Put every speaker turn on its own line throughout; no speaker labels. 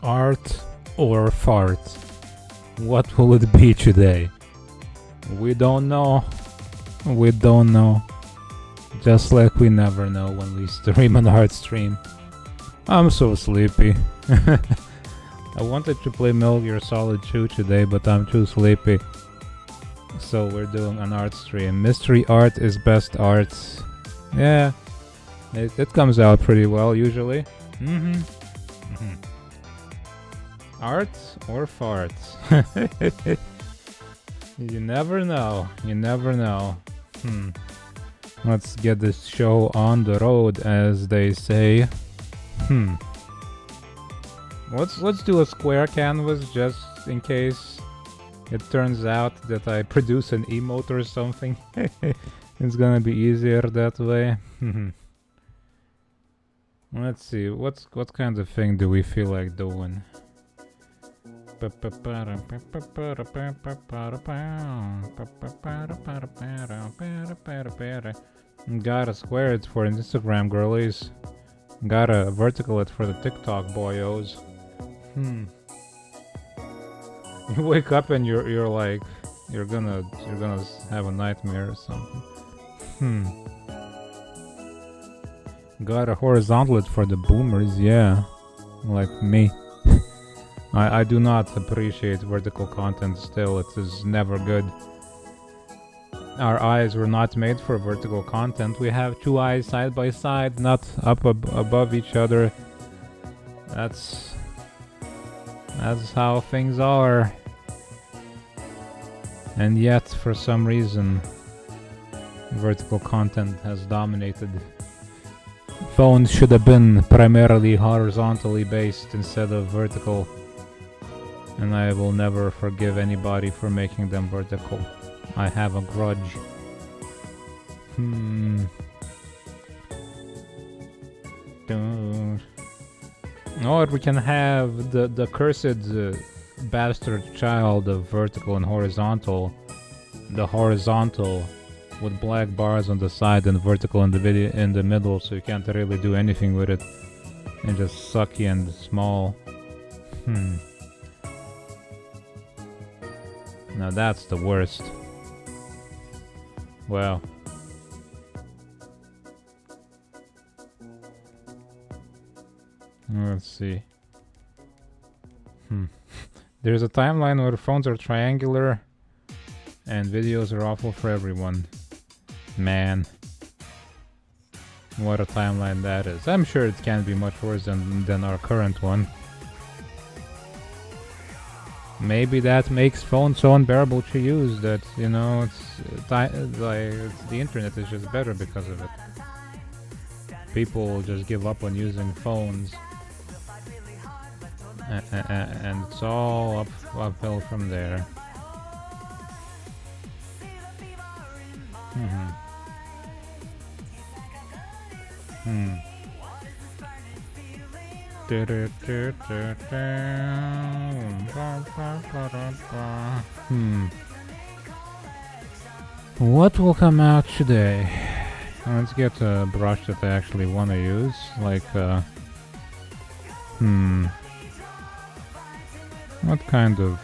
Art or fart? What will it be today? We don't know. We don't know. Just like we never know when we stream an art stream. I'm so sleepy. I wanted to play Metal Gear Solid 2 today, but I'm too sleepy. So we're doing an art stream. Mystery art is best art. Yeah, it comes out pretty well usually. Art or farts? You never know. You never know. Let's get this show on the road, as they say. Let's do a square canvas just in case it turns out that I produce an emote or something. It's gonna be easier that way. Let's see, what kind of thing do we feel like doing? Gotta square it for Instagram girlies. Gotta vertical it for the TikTok boyos. You wake up and you're like you're gonna have a nightmare or something. Gotta horizontal it for the boomers, yeah. Like me. I do not appreciate vertical content still, it is never good. Our eyes were not made for vertical content. We have two eyes side by side, not up above each other. That's how things are. And yet, for some reason, vertical content has dominated. Phones should have been primarily horizontally based instead of vertical. And I will never forgive anybody for making them vertical. I have a grudge. Or we can have the cursed bastard child of vertical and horizontal. The horizontal with black bars on the side and vertical in the middle, so you can't really do anything with it. And just sucky and small. Now that's the worst. Well. Let's see. There's a timeline where phones are triangular and videos are awful for everyone. Man. What a timeline that is. I'm sure it can't be much worse than our current one. Maybe that makes phones so unbearable to use that, you know, the internet is just better because of it. People just give up on using phones. And it's all uphill from there. What will come out today? Let's get a brush that I actually want to use, like what kind of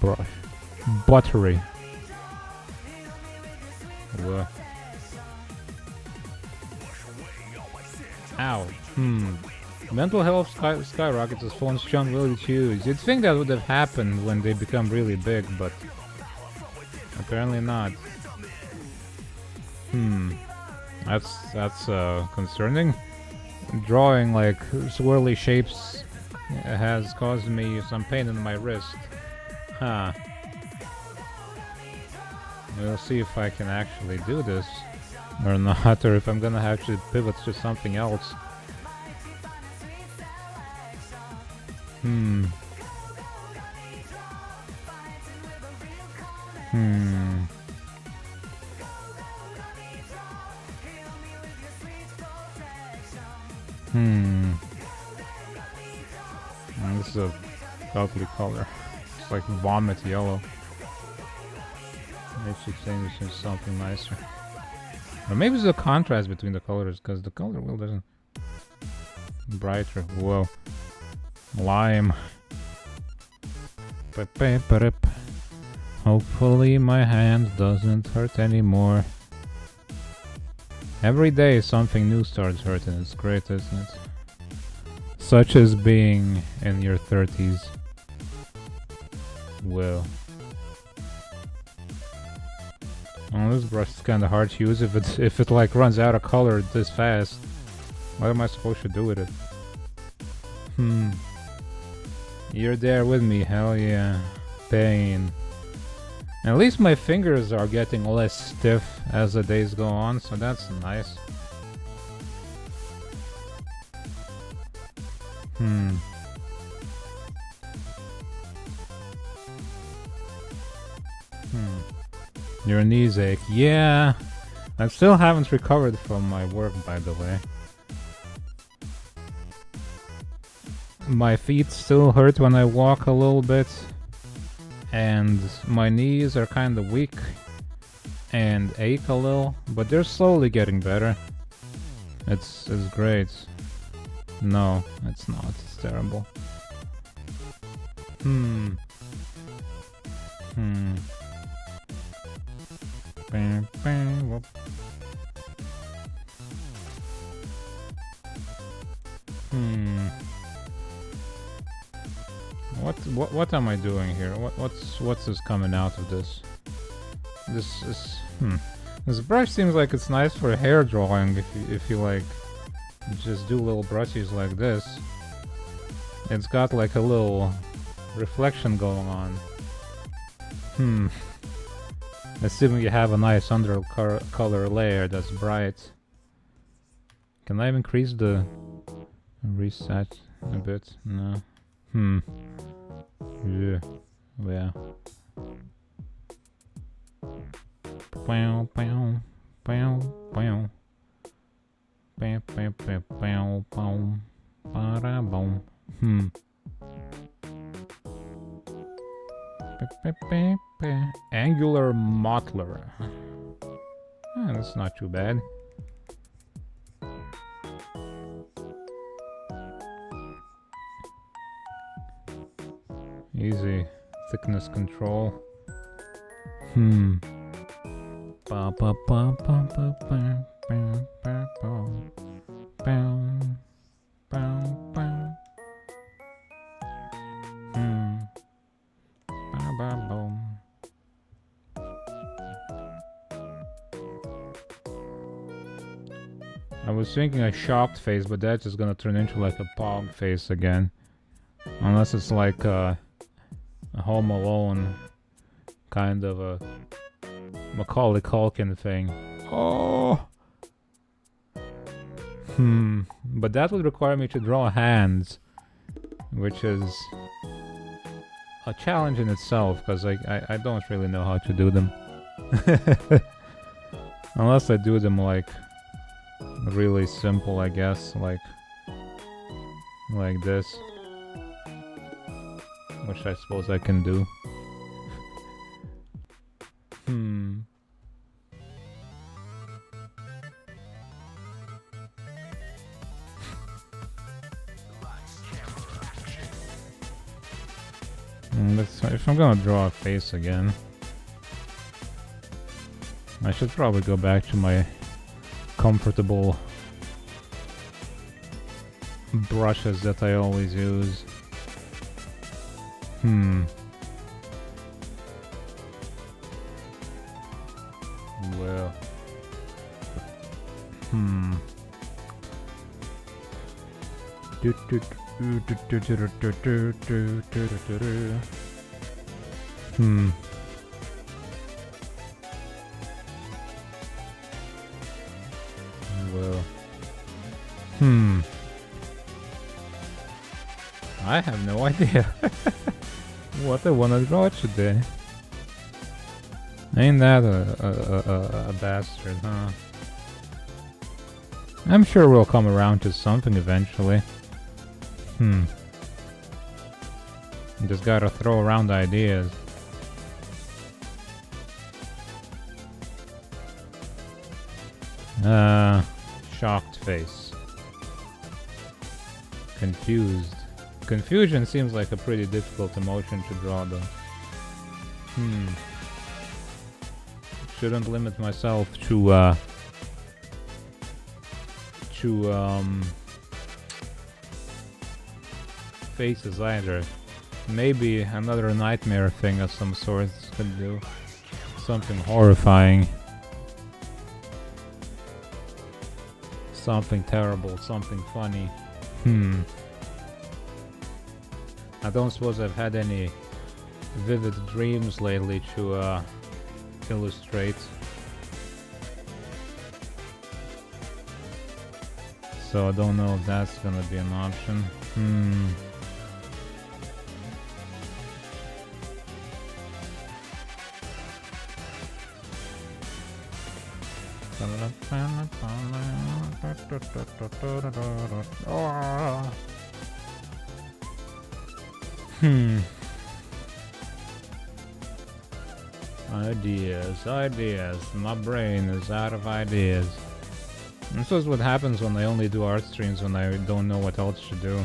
brush? Buttery. Ow. Mental health skyrockets as phones jump really huge. You'd think that would have happened when they become really big, but apparently not. That's concerning. Drawing like swirly shapes has caused me some pain in my wrist. We'll see if I can actually do this or not, or if I'm gonna actually pivot to something else. This is a ugly color. It's like vomit yellow. They should change this to something nicer. Or maybe it's a contrast between the colors, because the color wheel doesn't... Brighter. Whoa. Lime. Hopefully my hand doesn't hurt anymore. Every day something new starts hurting. It's great, isn't it? Such as being in your 30s. Well. Oh, this brush is kinda hard to use if it like runs out of color this fast. What am I supposed to do with it? You're there with me, hell yeah. Pain. At least my fingers are getting less stiff as the days go on, so that's nice. Your knees ache. Yeah. I still haven't recovered from my work, by the way. My feet still hurt when I walk a little bit. And my knees are kind of weak and ache a little, but they're slowly getting better. It's great. No, it's not. It's terrible. What am I doing here? What's this coming out of this? This is This brush seems like it's nice for hair drawing if you like just do little brushes like this. It's got like a little reflection going on. Assuming you have a nice undercolor layer that's bright. Can I increase the reset a bit? No. Yeah. Yeah. Pow pow pow pow. Pow pow pow pow pow. Para boom. Angular mottler. That's not too bad. Easy thickness control. Pa pa pa pa pa pa pa pa pa pa. I was thinking a shocked face, but that's just gonna turn into like a pog face again. Unless it's like a Home Alone kind of a Macaulay Culkin thing. Oh! But that would require me to draw hands, which is a challenge in itself, because I don't really know how to do them. Unless I do them like really simple, I guess, like this, which I suppose I can do. If I'm gonna draw a face again, I should probably go back to my comfortable brushes that I always use. Well. Well. I have no idea what I wanna draw today. Ain't that a bastard, huh? I'm sure we'll come around to something eventually. Just gotta throw around ideas. Shocked face. Confused. Confusion seems like a pretty difficult emotion to draw, though. Shouldn't limit myself to faces either. Maybe another nightmare thing of some sort could do something horrifying, something terrible, something funny. I don't suppose I've had any vivid dreams lately to illustrate. So I don't know if that's gonna be an option. Ideas. My brain is out of ideas. This is what happens when I only do art streams when I don't know what else to do.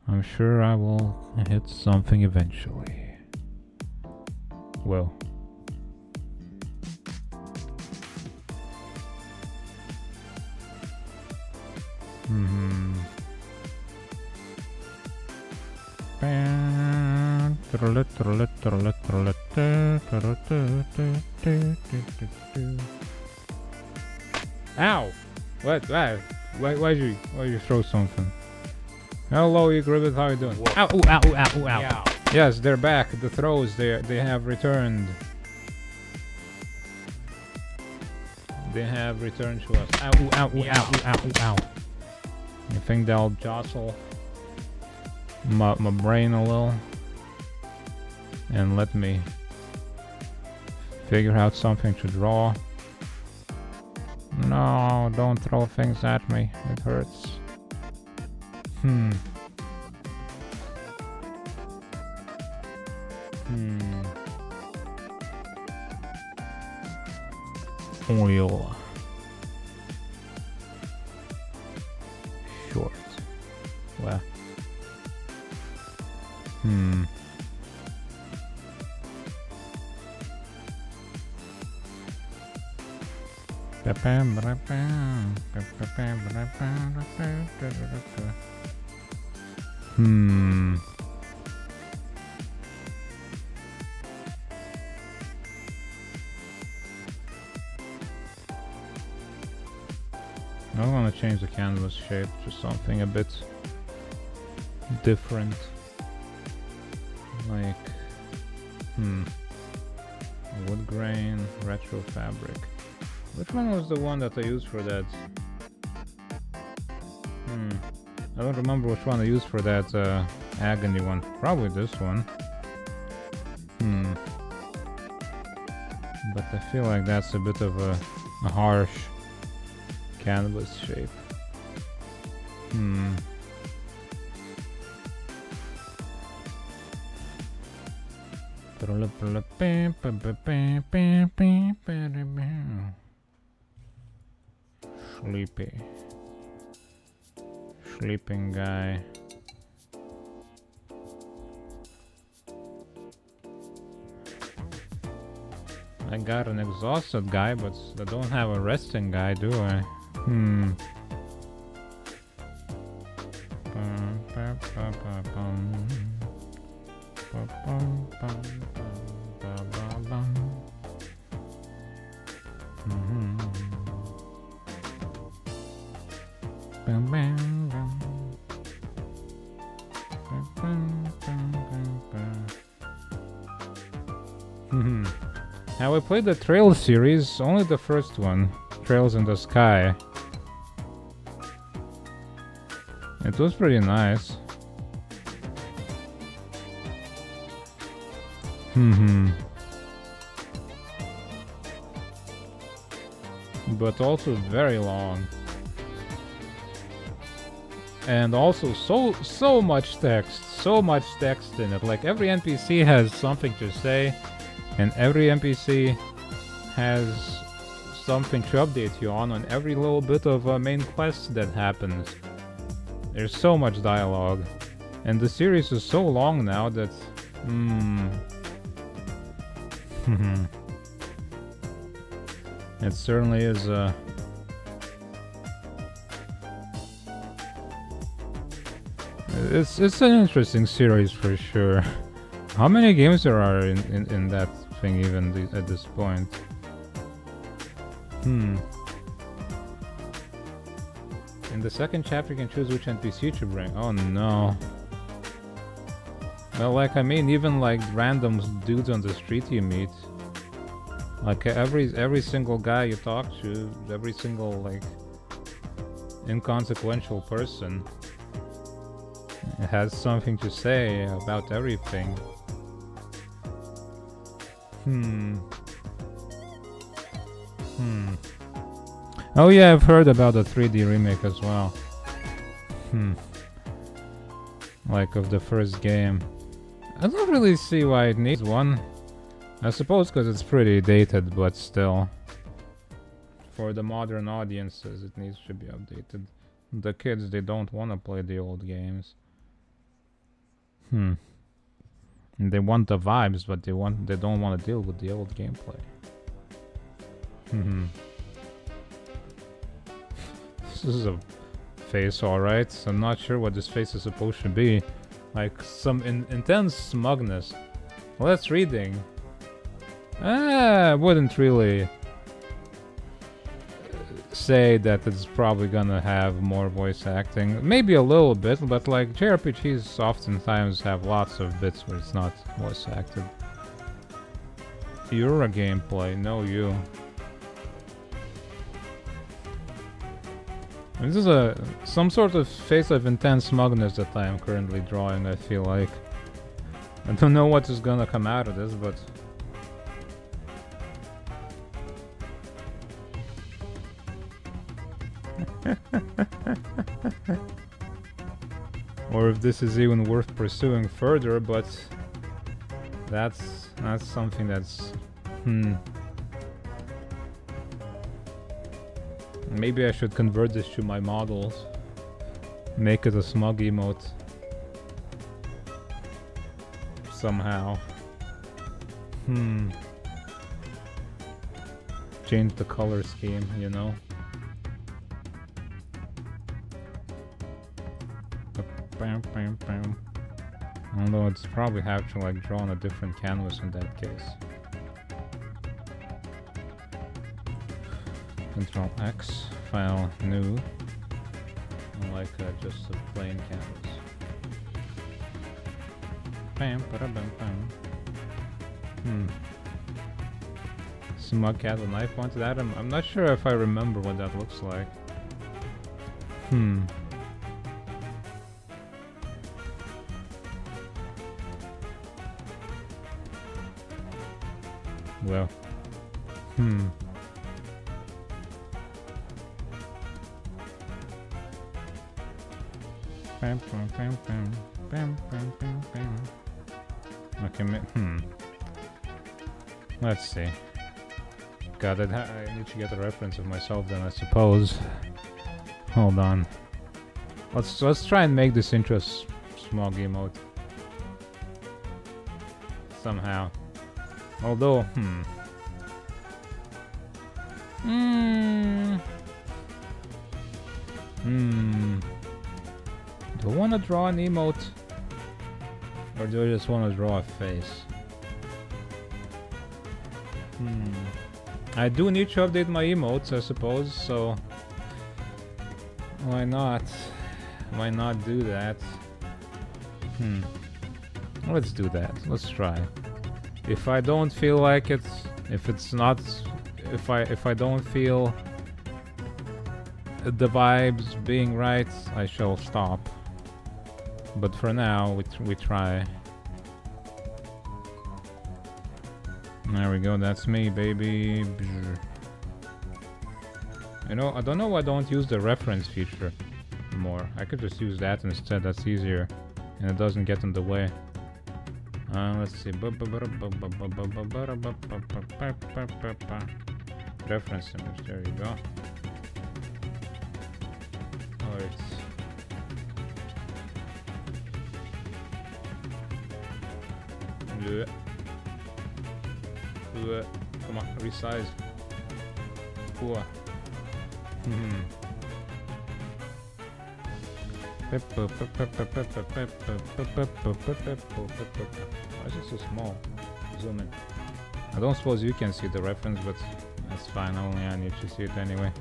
I'm sure I will hit something eventually. Well. Ow! What? Why'd you throw something? Hello, Gribbit, how you doing? Whoa. Ow, ooh, ow, ooh, ow, ooh, ow. Yeah. Yes, they're back. The throws, they have returned. They have returned to us. Ow, ooh, ow, ooh, yeah. Ow, ooh, ow, ooh, ow. I think they'll jostle my brain a little and let me figure out something to draw. No, don't throw things at me. It hurts. Oil. Short. Well. I want to change the canvas shape to something a bit different. Like, wood grain, retro fabric. Which one was the one that I used for that? I don't remember which one I used for that agony one. Probably this one. But I feel like that's a bit of a harsh canvas shape. Sleeping guy. I got an exhausted guy, but I don't have a resting guy, do I? Now we played the Trails series, only the first one, Trails in the Sky. It was pretty nice. But also very long. And also so much text in it. Like every NPC has something to say, and every NPC has something to update you on every little bit of a main quest that happens. There's so much dialogue, and the series is so long now that it certainly is it's an interesting series for sure. How many games there are in that thing even at this point? In the second chapter you can choose which NPC to bring. Oh no. Well, like I mean, even like random dudes on the street you meet. Like every single guy you talk to, every single like inconsequential person has something to say about everything. Oh yeah, I've heard about the 3D remake as well. Like of the first game. I don't really see why it needs one. I suppose because it's pretty dated, but still. For the modern audiences, it needs to be updated. The kids, they don't want to play the old games. They want the vibes, but they don't want to deal with the old gameplay. This is a face, alright. I'm not sure what this face is supposed to be. Like some intense smugness. Well, that's reading. I wouldn't really say that it's probably gonna have more voice acting. Maybe a little bit, but like JRPGs oftentimes have lots of bits where it's not voice acted. You're a gameplay, no you. This is some sort of face of intense smugness that I am currently drawing, I feel like. I don't know what is gonna come out of this, but... or if this is even worth pursuing further, but... That's something that's... Maybe I should convert this to my models. Make it a smug emote. Somehow. Change the color scheme, you know? Although it's probably have to like draw on a different canvas in that case. Control X, file new, like just a plain canvas. Smug cat with knife pointed at him. I'm not sure if I remember what that looks like. Well. Okay, let's see. God, I need to get a reference of myself then, I suppose. Hold on. Let's try and make this into a smog emote. Somehow. Although, do I want to draw an emote? Or do I just want to draw a face? I do need to update my emotes, I suppose, so... Why not? Why not do that? Let's do that. Let's try. If I don't feel like it, if it's not... If I don't feel the vibes being right, I shall stop. But for now, we try. There we go, that's me, baby. You know, I don't know why I don't use the reference feature more. I could just use that instead, that's easier. And it doesn't get in the way. Let's see. Reference image, there you go. Alright. Come on, resize. Why is it so small? Zoom in. I don't suppose you can see the reference, but that's fine. Only I need to see it anyway.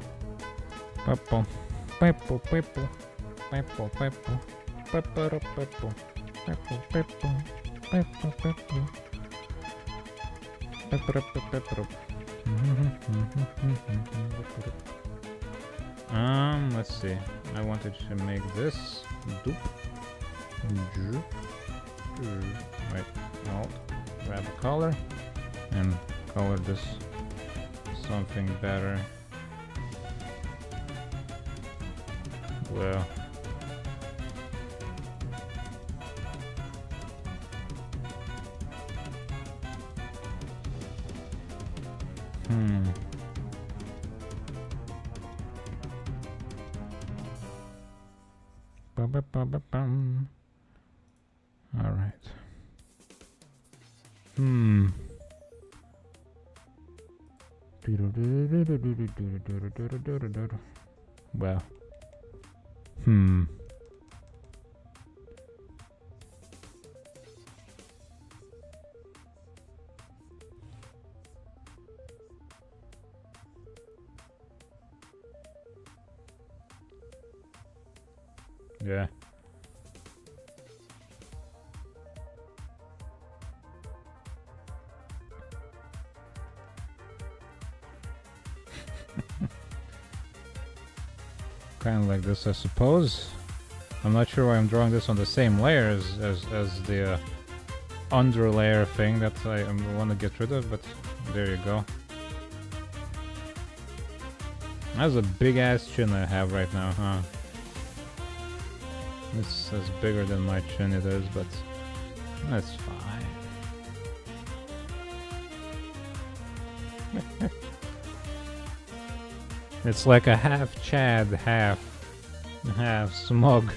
Let's see. I wanted to make this. Doop. Right. Alt. Grab a color and color this something better. Well. All right. Well. Yeah. Kind of like this, I suppose. I'm not sure why I'm drawing this on the same layer as the under layer thing that I want to get rid of, but there you go. That's a big ass chin I have right now, huh? This is bigger than my chin it is, but that's fine. It's like a half Chad, half smug.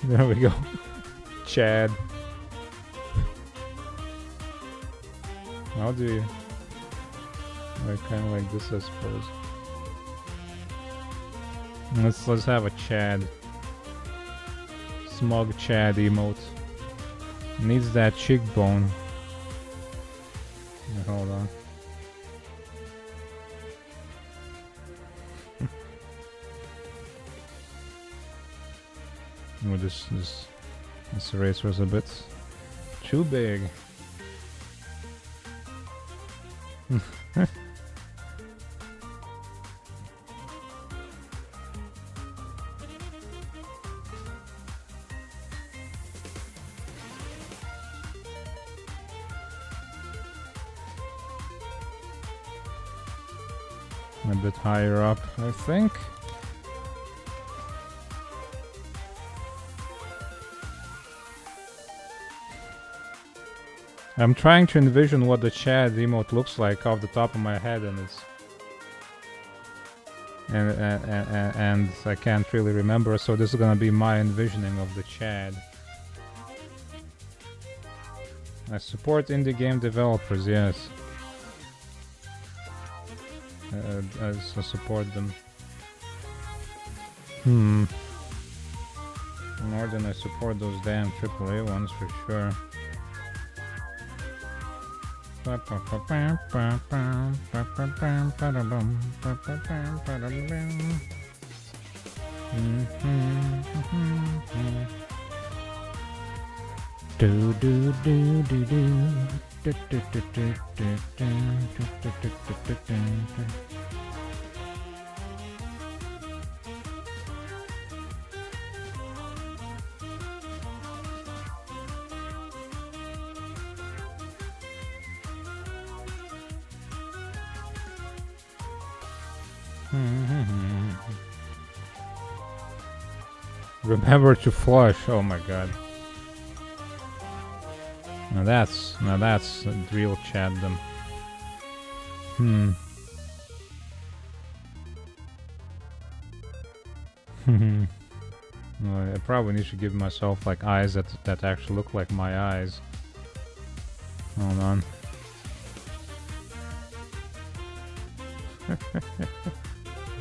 There we go. Chad. How do you? Like kind of like this, I suppose. Let's have a Chad. Smug Chad emote. Needs that cheekbone. Hold on. Oh, this eraser's a bit too big. A bit higher up, I think. I'm trying to envision what the Chad emote looks like off the top of my head, and it's and I can't really remember, so this is gonna be my envisioning of the Chad. I support indie game developers, yes. I support them. More than I support those damn AAA ones for sure. Do do do do do. Remember to flush. Oh my god. Now that's real chatdom. Well, I probably need to give myself like eyes that actually look like my eyes. Hold on.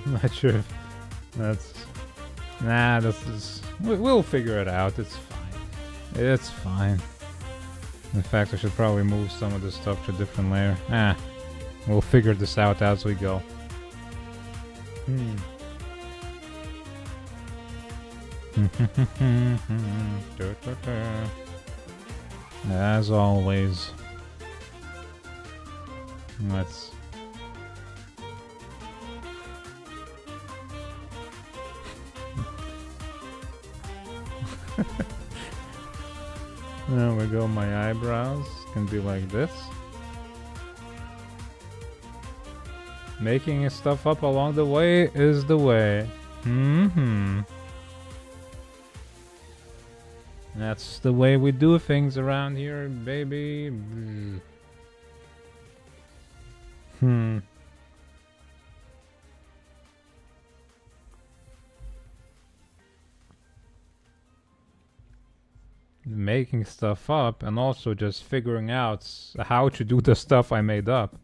Not sure if that's... Nah, this is... We'll figure it out. It's fine. It's fine. In fact, I should probably move some of this stuff to a different layer. We'll figure this out as we go. As always. Let's... There we go, my eyebrows can be like this. Making stuff up along the way is the way. That's the way we do things around here, baby. Making stuff up and also just figuring out how to do the stuff I made up.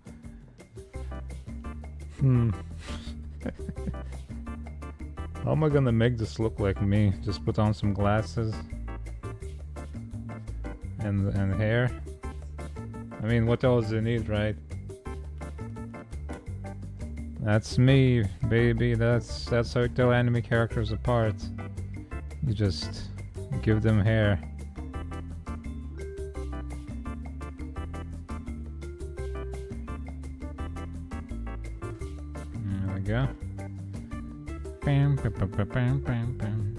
How am I gonna make this look like me? Just put on some glasses and hair. I mean, what else do you need, right? That's me, baby. That's how you tell anime characters apart. You just give them hair. There we go. Bam, bam, bam, bam, bam, bam, bam.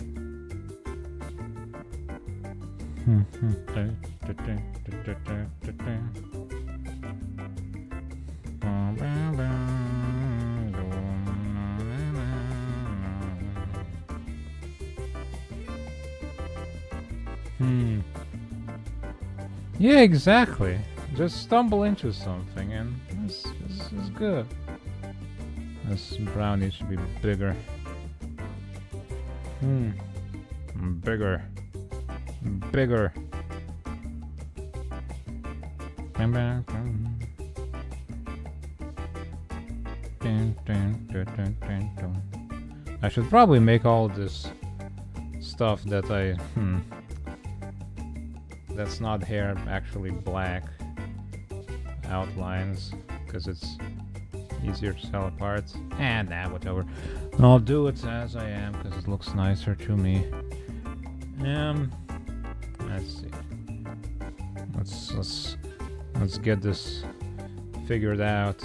Yeah, exactly. Just stumble into something and this is good. This brownie should be bigger. Bigger. Bigger. I should probably make all this stuff that that's not hair, actually black outlines, because it's easier to tell apart. Nah, whatever. I'll do it as I am, because it looks nicer to me. Let's see. Let's get this figured out.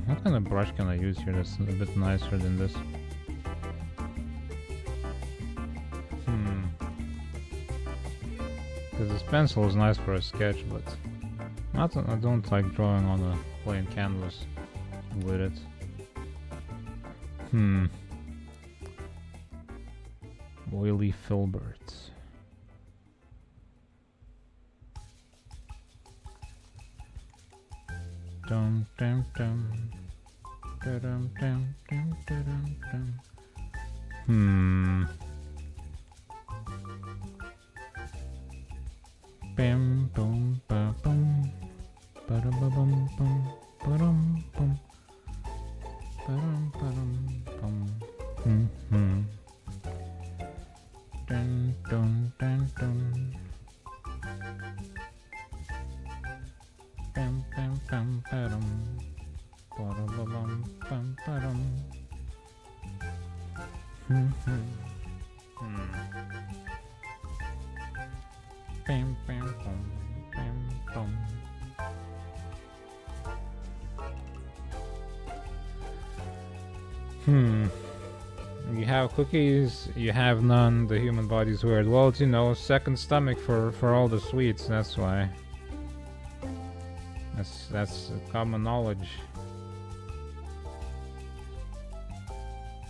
What kind of brush can I use here that's a bit nicer than this? Because this pencil is nice for a sketch, but I don't like drawing on a plain canvas with it. Oily filberts. Dum dum dum. Dum dum dum dum dum. Bam boom ba boom. Ba dum ba bum bum. Ba dum bum. Ba dum ba dum bum. Dun dun dun dun. Bam bam bam ba dum. Ba dum ba bum bum ba dum. Bam bam bum bam bum. You have cookies, you have none, the human body's weird. Well, it's, you know, second stomach for all the sweets, that's why. That's common knowledge.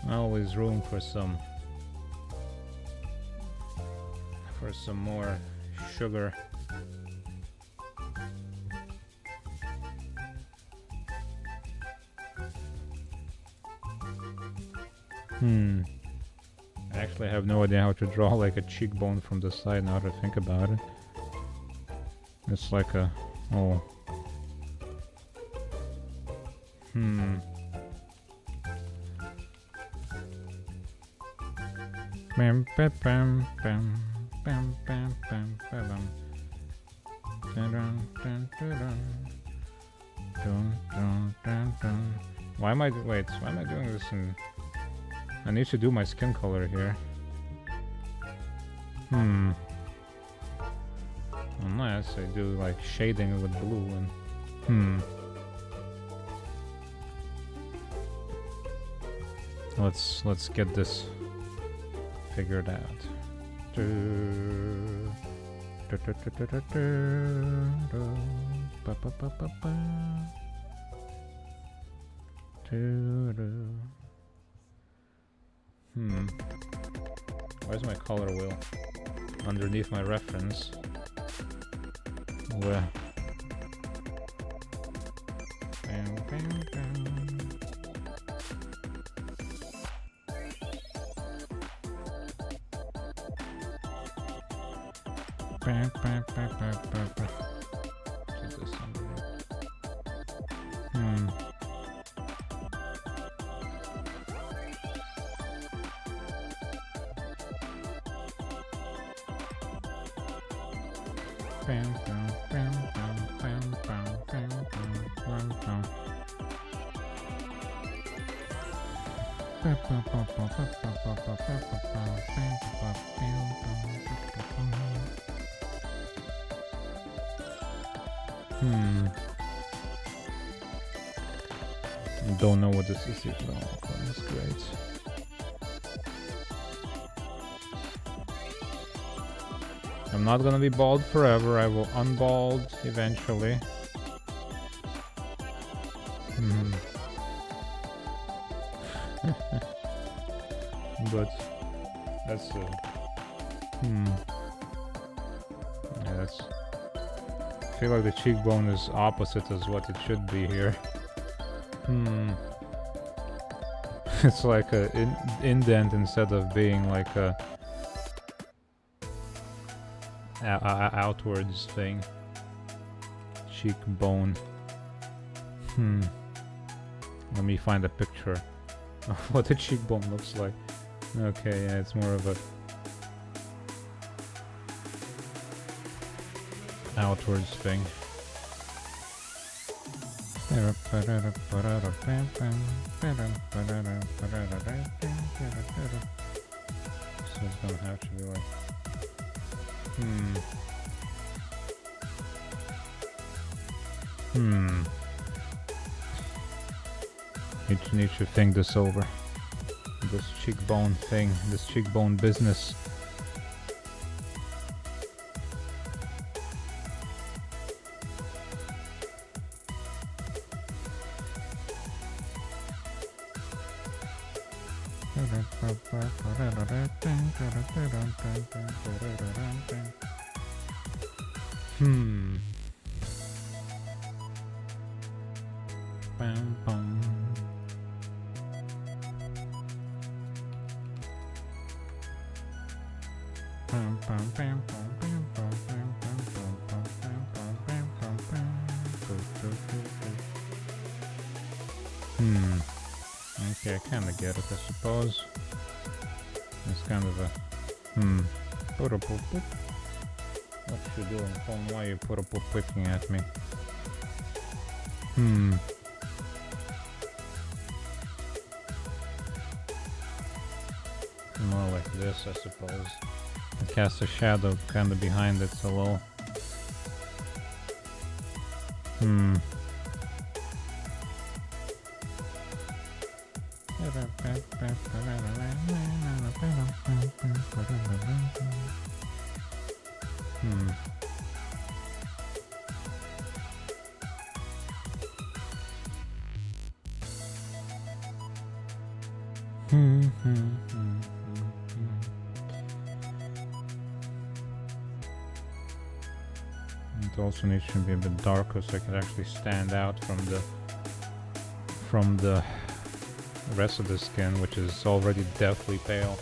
Always room for some more sugar. I actually have no idea how to draw like a cheekbone from the side now that I think about it. It's like a... oh. Bam bam bam bam bam bam bam bam. Why am I doing this in... I need to do my skin color here. Unless I do like shading with blue and... Let's get this figured out. Where's my color wheel? Underneath my reference. Where? Keep this underneath. Don't know what this is yet. Oh, that's great. I'm not gonna be bald forever. I will unbald eventually. But that's yeah, that's... I feel like the cheekbone is opposite as what it should be here. It's like a indent instead of being like a outwards thing. Cheekbone. Let me find a picture of what a cheekbone looks like. Okay, yeah, it's more of a outwards thing. So it's gonna have to be like... Need to think this over. This cheekbone thing, this cheekbone business. Bam, bam. Okay, I kinda get it, I suppose. It's kind of a... What you doing, phone? Why are you picking at me? More like this, I suppose. I cast a shadow kind of behind it, so low. It also needs to be a bit darker so I can actually stand out from the rest of the skin, which is already deathly pale.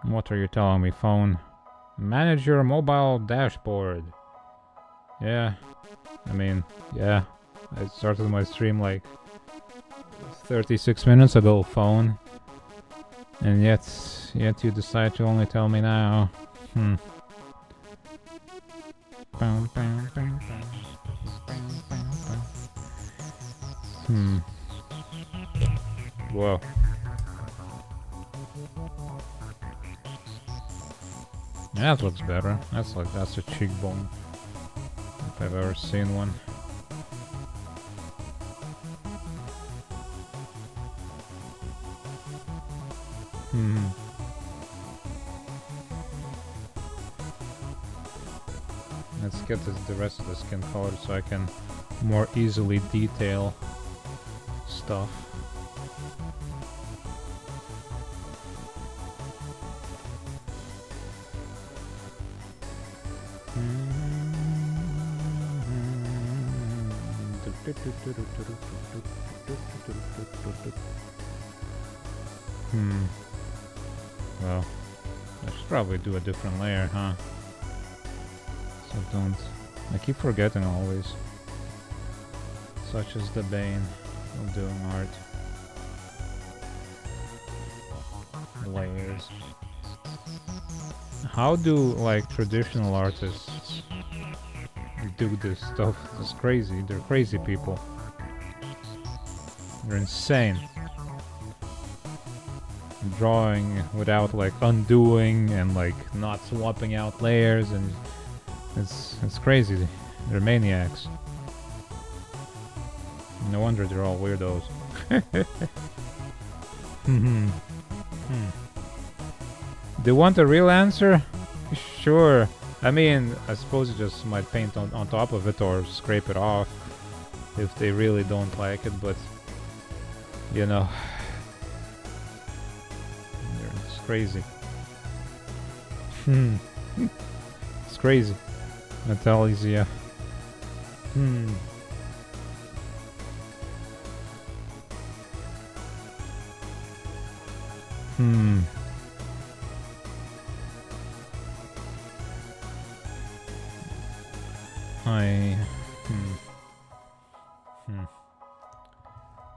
What are you telling me, phone? Manage your mobile dashboard. Yeah. I mean, yeah. I started my stream like 36 minutes ago, phone. And yet you decide to only tell me now. Whoa. That looks better. That's a cheekbone. If I've ever seen one. Let's get the rest of the skin colored so I can more easily detail stuff. Well, I should probably do a different layer, huh? So I keep forgetting always. Such is the bane of doing art. Layers. How do, like, traditional artists do this stuff? It's crazy. They're crazy people. They're insane. Drawing without, like, undoing and, like, not swapping out layers, and it's crazy. They're maniacs. No wonder they're all weirdos. Do you want a real answer? Sure. I mean, I suppose you just might paint on top of it or scrape it off if they really don't like it, but you know, it's crazy. It's crazy. That tells you.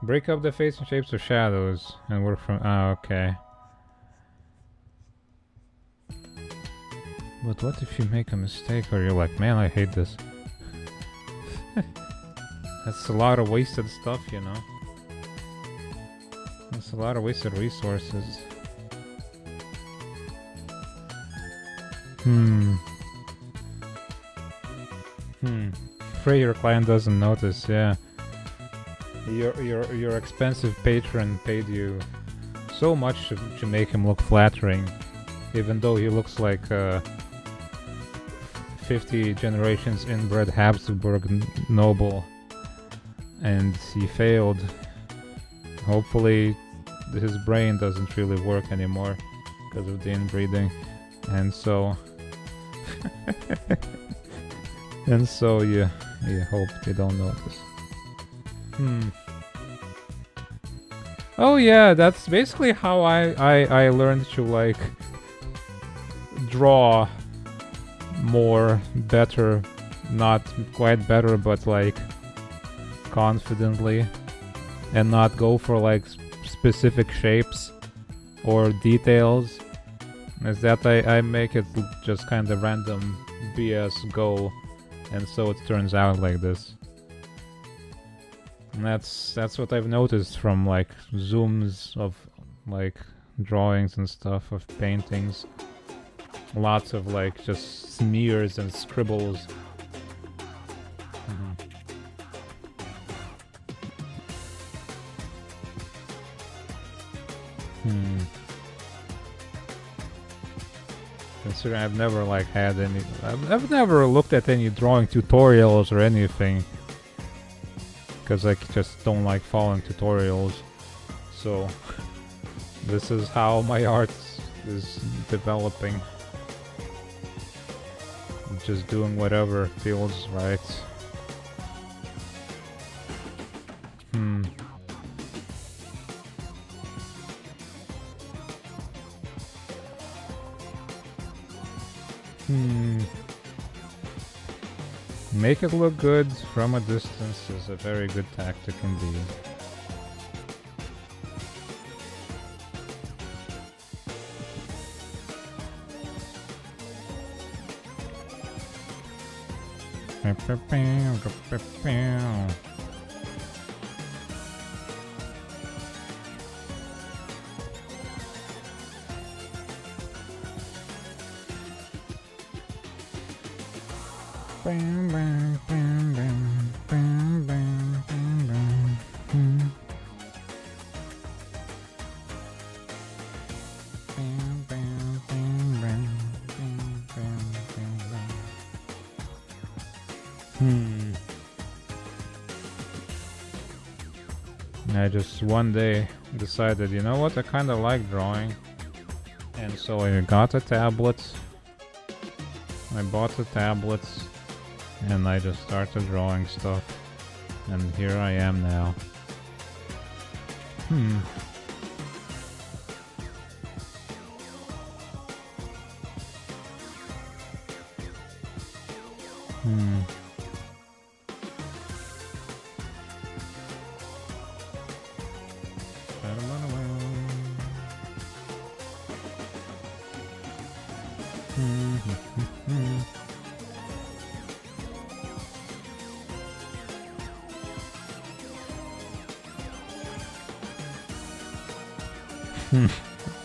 Break up the face and shapes of shadows and work from. Okay. But what if you make a mistake or you're like, man, I hate this? That's a lot of wasted stuff, you know? That's a lot of wasted resources. Pray your client doesn't notice, yeah. Your expensive patron paid you so much to make him look flattering, even though he looks like 50 generations inbred Habsburg noble, and he failed. Hopefully his brain doesn't really work anymore because of the inbreeding, and so and so you hope they don't notice. Oh yeah, that's basically how I learned to, like, draw more, better, not quite better, but like confidently, and not go for like specific shapes or details. Is that I make it just kind of random BS go, and so it turns out like this. And that's what I've noticed from like zooms of like drawings and stuff, of paintings. Lots of like just smears and scribbles. Considering I've never like had any, I've never looked at any drawing tutorials or anything. because I just don't like following tutorials. So this is how my art is developing. I'm just doing whatever feels right. Make it look good from a distance is a very good tactic indeed. I just one day decided, you know what, I kind of like drawing. And so I got a tablet. I bought a tablet and I just started drawing stuff. And here I am now.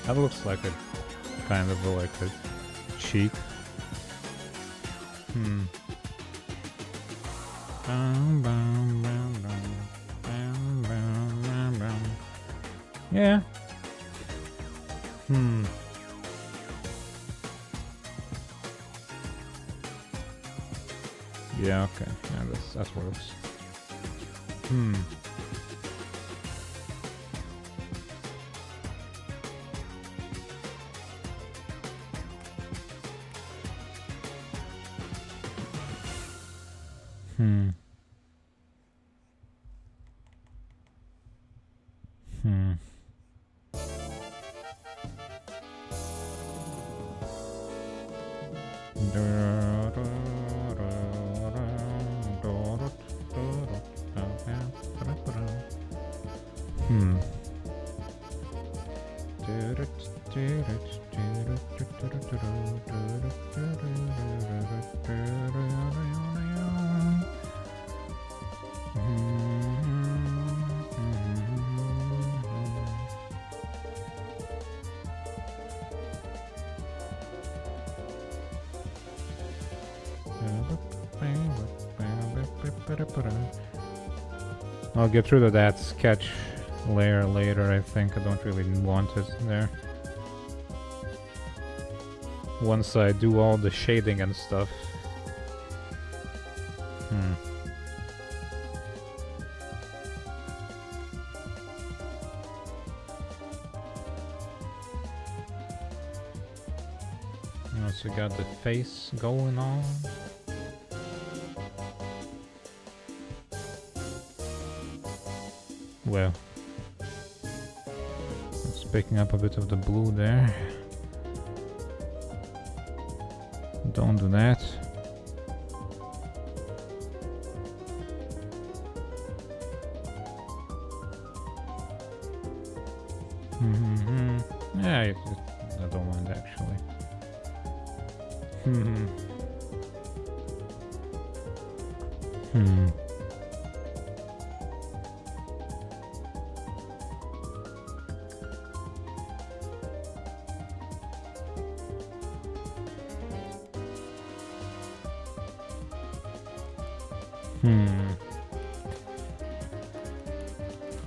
That looks like a kind of like a cheek. Yeah. Yeah, okay. Yeah, that works. I'll get rid of that sketch layer later, I think. I don't really want it there. Once I do all the shading and stuff. Also got the face going on. Well, it's picking up a bit of the blue there. Don't do that. Yeah, I don't mind actually.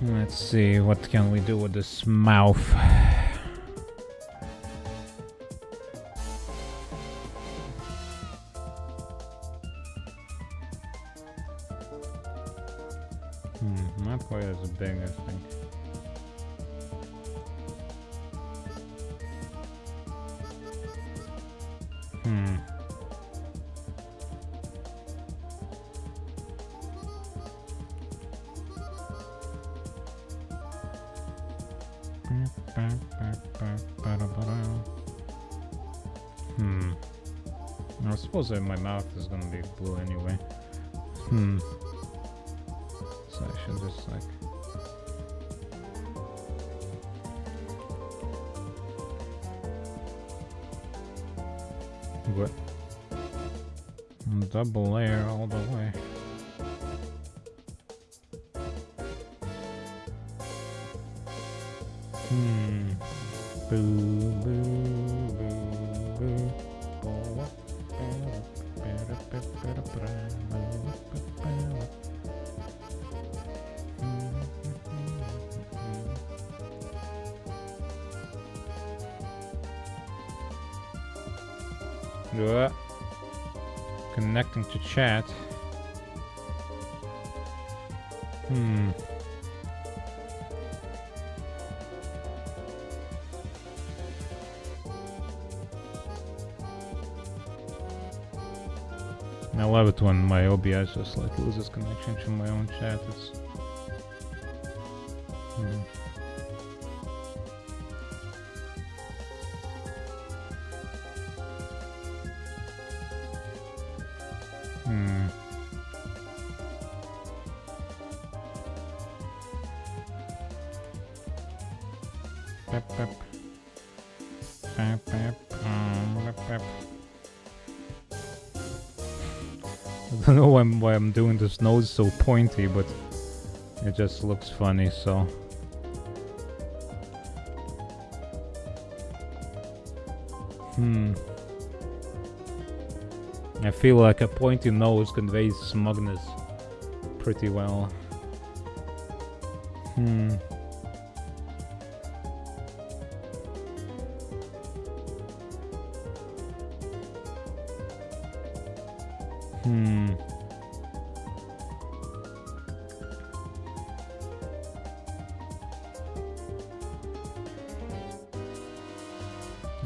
Let's see, what can we do with this mouth? big, I think. I suppose my mouth is gonna be blue anyway. So I should just like... What? Double layer all the way. Boo, boo, boo, boo. Connecting to chat. I love it when my OBS just like loses connection to my own chat. It's I don't know why I'm doing this nose so pointy, but it just looks funny, so... I feel like a pointy nose conveys smugness pretty well.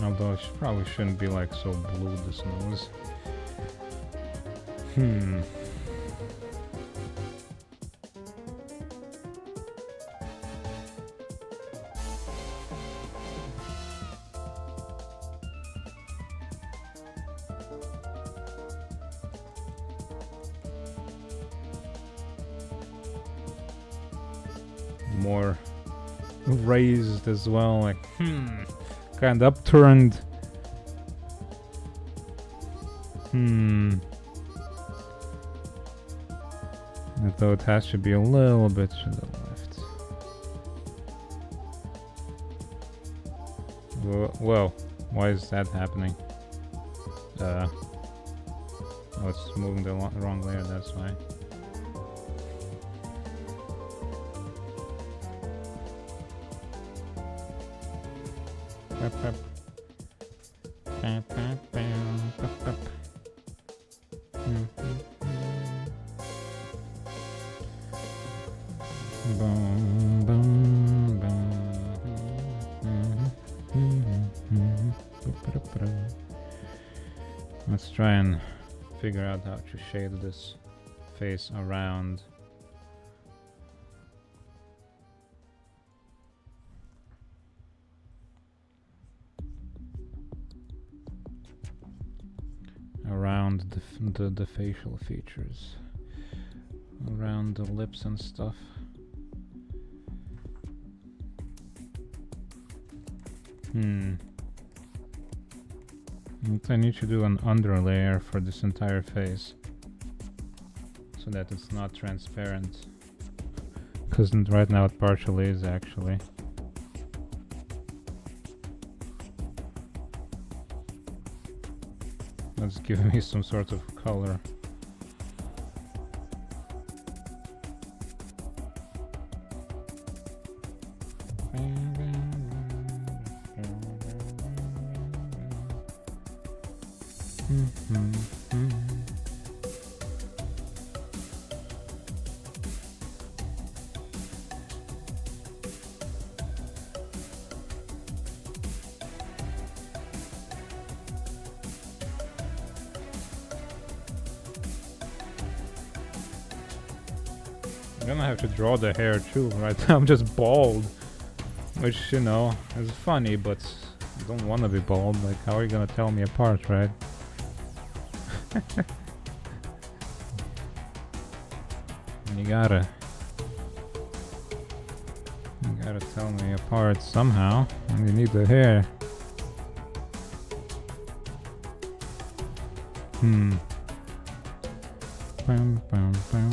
Although it probably shouldn't be like so blue, this nose. More raised as well, like kind of upturned. Though it has to be a little bit to the left. Whoa, why is that happening? Oh, it's moving the wrong layer, that's why. Let's try and figure out how to shade this face around. Around the facial features, around the lips and stuff. I need to do an underlayer for this entire face so that it's not transparent, because right now it partially is actually. Let's give me some sort of color. I'm gonna have to draw the hair too, right? I'm just bald. Which, you know, is funny, but I don't wanna be bald. Like, how are you gonna tell me apart, right? You gotta tell me apart somehow. And you need the hair. Bam, bam, bam.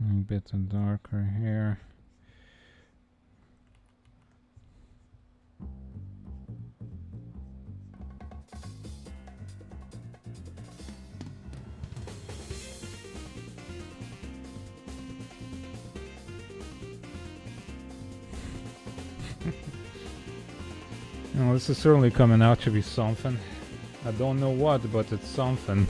A bit darker here. Well, this is certainly coming out to be something. I don't know what, but it's something.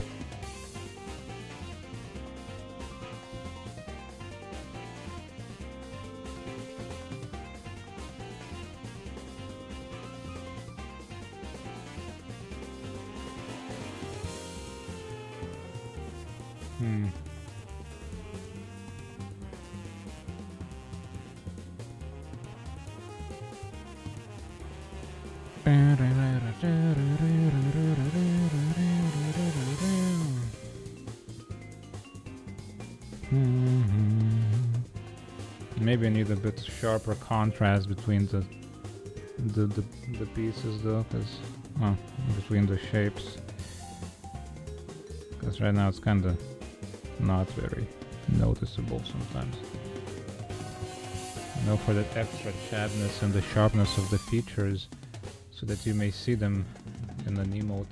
Maybe I need a bit sharper contrast between the pieces though, because between the shapes. Because right now it's kind of not very noticeable sometimes. You know, for that extra chadness and the sharpness of the features, so that you may see them in an emote.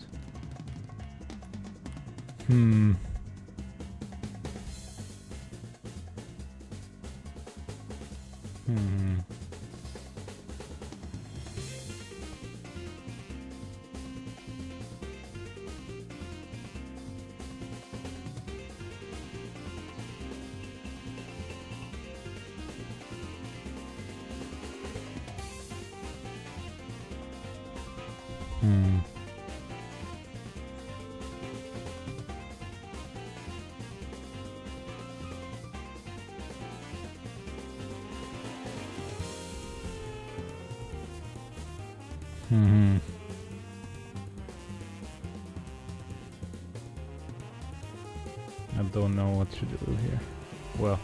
I don't know what to do here. Well,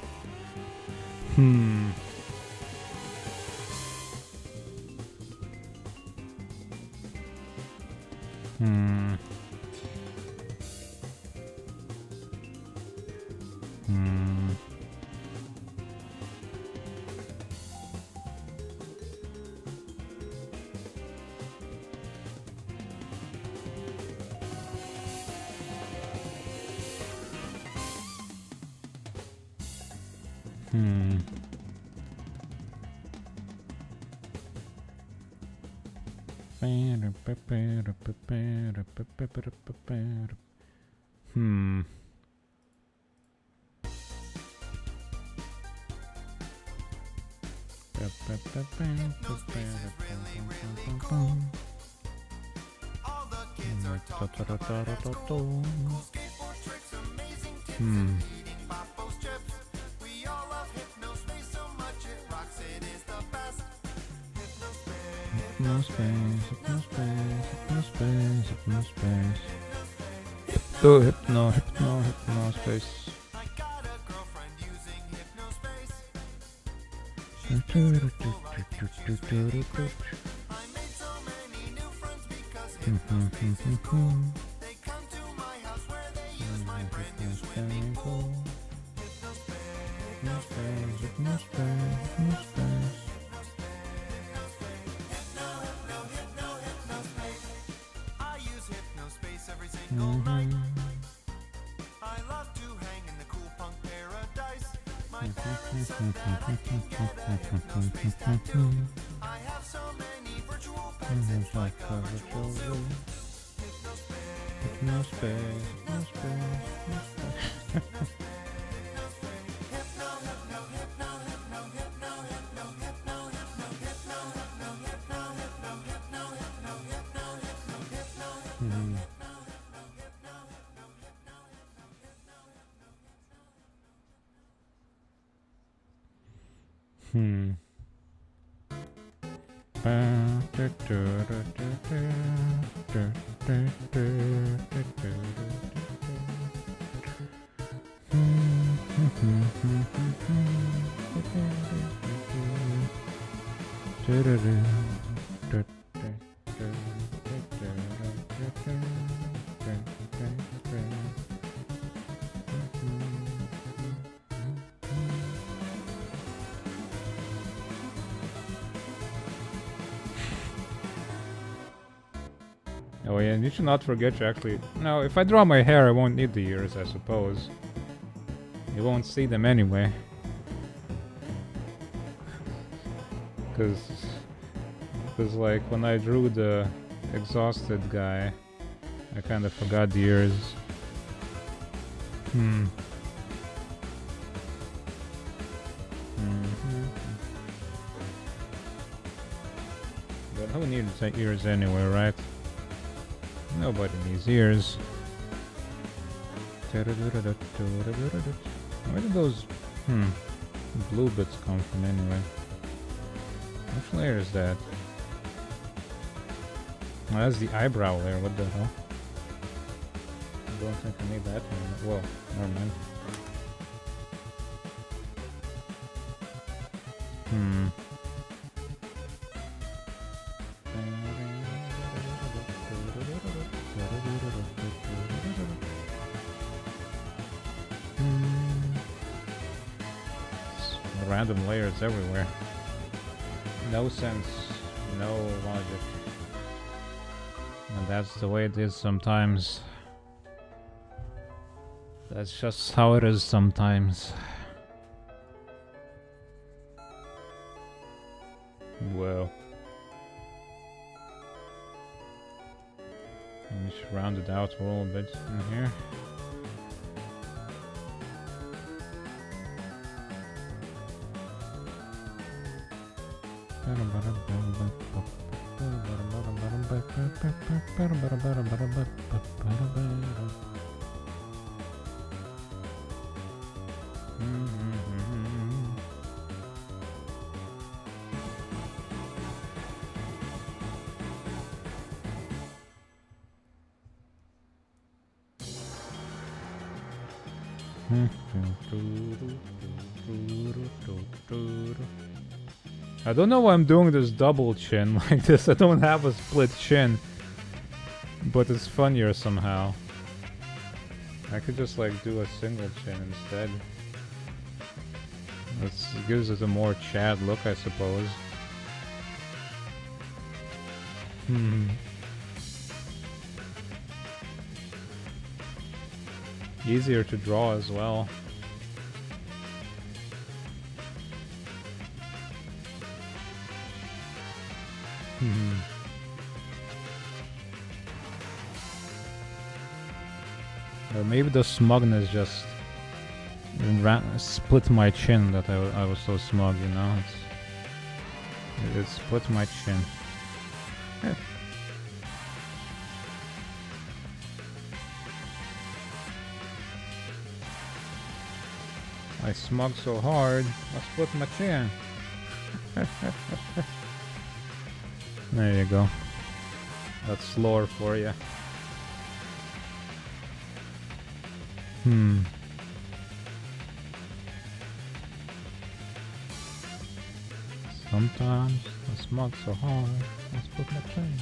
hypnospace.
I love to hang in the cool punk paradise. My parents said that I can get a hypno-space tattoo. I have so many virtual pets, it's like a virtual zoo.
Oh yeah, and you should not forget to actually... No, if I draw my hair, I won't need the ears, I suppose. You won't see them anyway. Cause like, when I drew the exhausted guy, I kind of forgot the ears. But who needs ears anyway, right? Nobody needs ears. Where did those blue bits come from anyway? Which layer is that? Oh, that's the eyebrow layer, what the hell? I don't think I need that one. Well, never mind. Random layers everywhere. No sense, no logic. And that's the way it is sometimes. That's just how it is sometimes. Well. Let me just round it out a little bit in here. I don't know why I'm doing this double chin like this. I don't have a split chin, but it's funnier somehow. I could just like do a single chin instead. It gives it a more Chad look, I suppose. Easier to draw as well. Or maybe the smugness just split my chin that I was so smug, you know? It split my chin. I smug so hard, I split my chin. There you go. That's lore for you. Sometimes I smug so hard, I split my chin.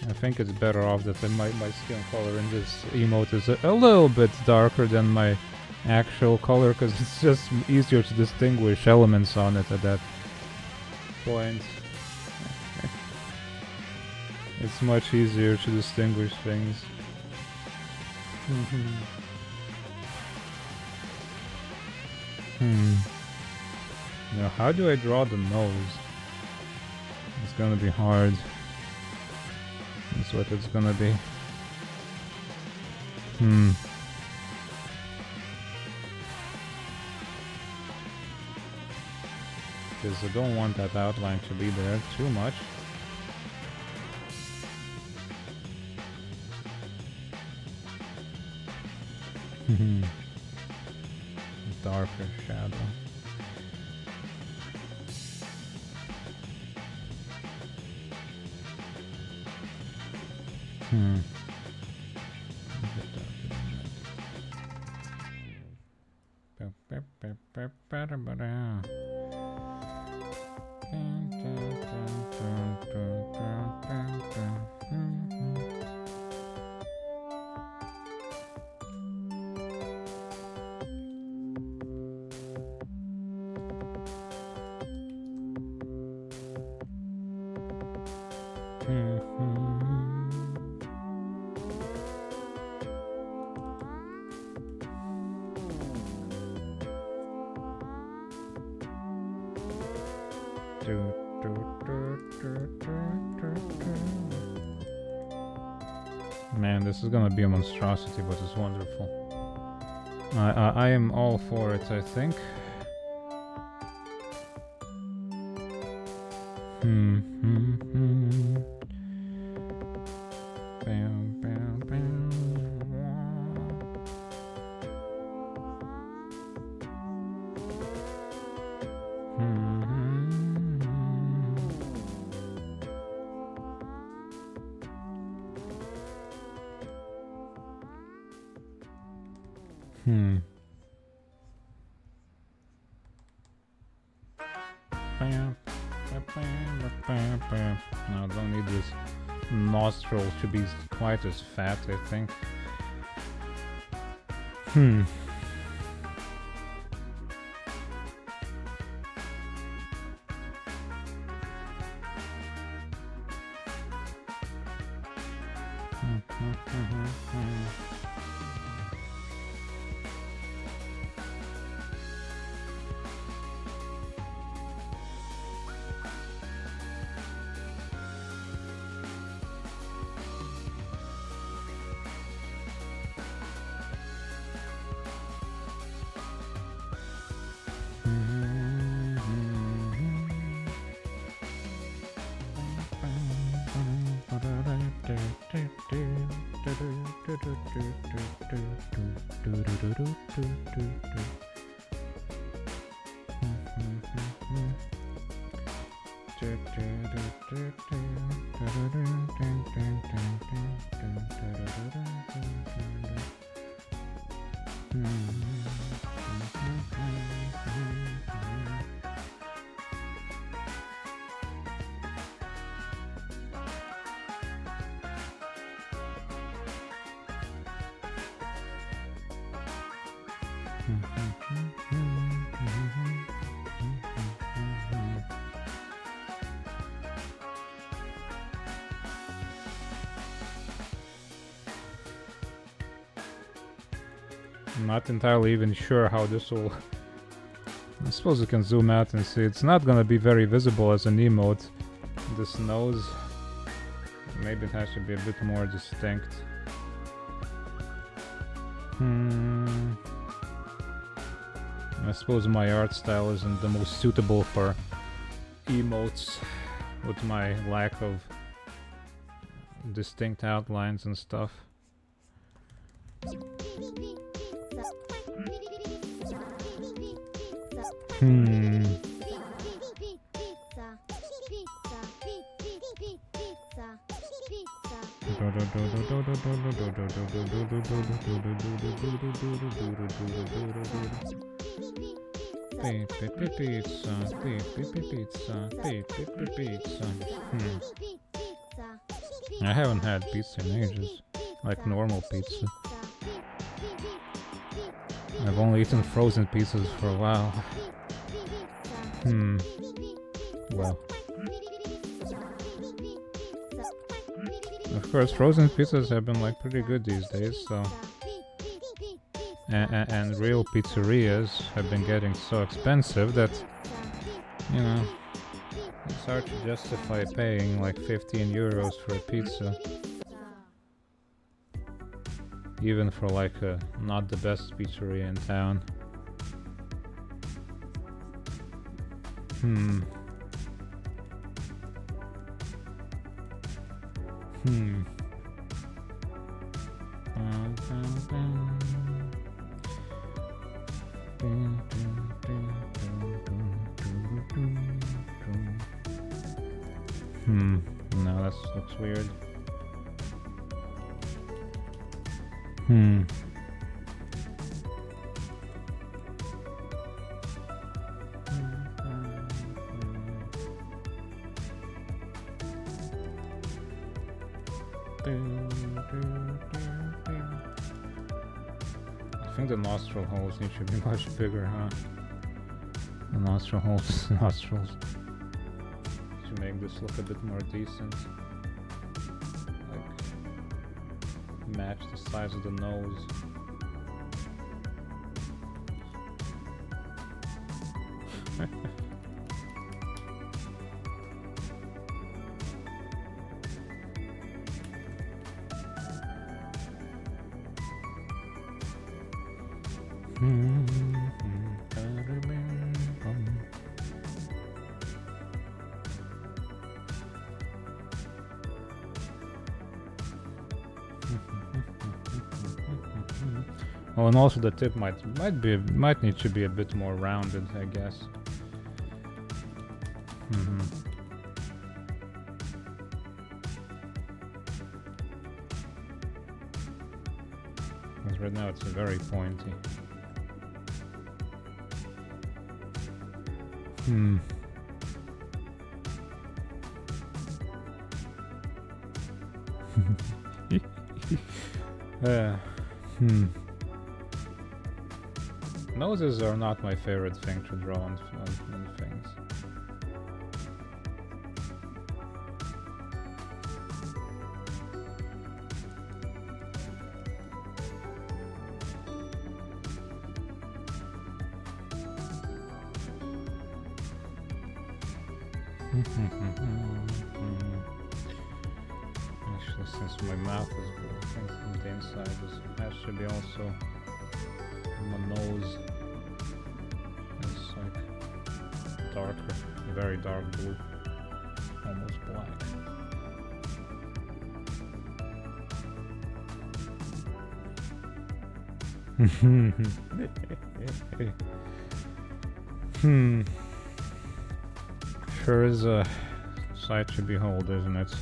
I think it's better off that my skin color in this emote is a little bit darker than my actual color, because it's just easier to distinguish elements on it at that point. It's much easier to distinguish things. Now, how do I draw the nose? It's gonna be hard. That's what it's gonna be. Because I don't want that outline to be there too much. Darker shadow. Man, this is gonna be a monstrosity, but it's wonderful. I am all for it, I think. Hmm. No, I don't need this nostril to be quite as fat, I think. Hmm. I'm not entirely even sure how this will... I suppose you can zoom out and see. It's not gonna be very visible as an emote. This nose, maybe it has to be a bit more distinct. I suppose my art style isn't the most suitable for emotes with my lack of distinct outlines and stuff. I haven't had pizza in ages, like normal pizza. I've only eaten frozen pizzas for a while. Well. Of course, frozen pizzas have been like pretty good these days, so... And real pizzerias have been getting so expensive that, you know, it's hard to justify paying like 15 euros for a pizza. Even for like a not the best pizzeria in town. No, that looks weird. I think the nostril holes need to be much bigger, huh? The nostril holes, nostrils. To make this look a bit more decent. Like, match the size of the nose. Oh, and also the tip might need to be a bit more rounded, I guess. Because right now it's very pointy. Noses are not my favorite thing to draw on things. Actually, since my mouth is blue, I think from the inside has to be also my nose. It's like darker, very dark blue, almost black. Sure is a sight to behold, isn't it?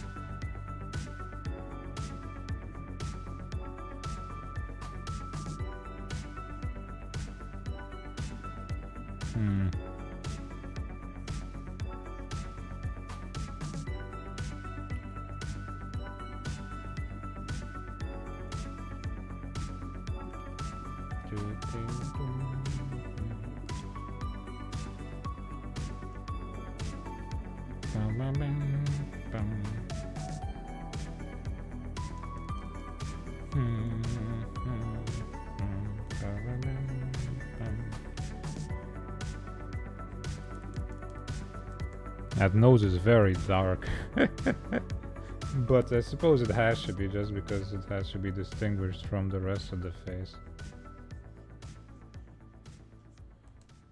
That nose is very dark. But I suppose it has to be, just because it has to be distinguished from the rest of the face.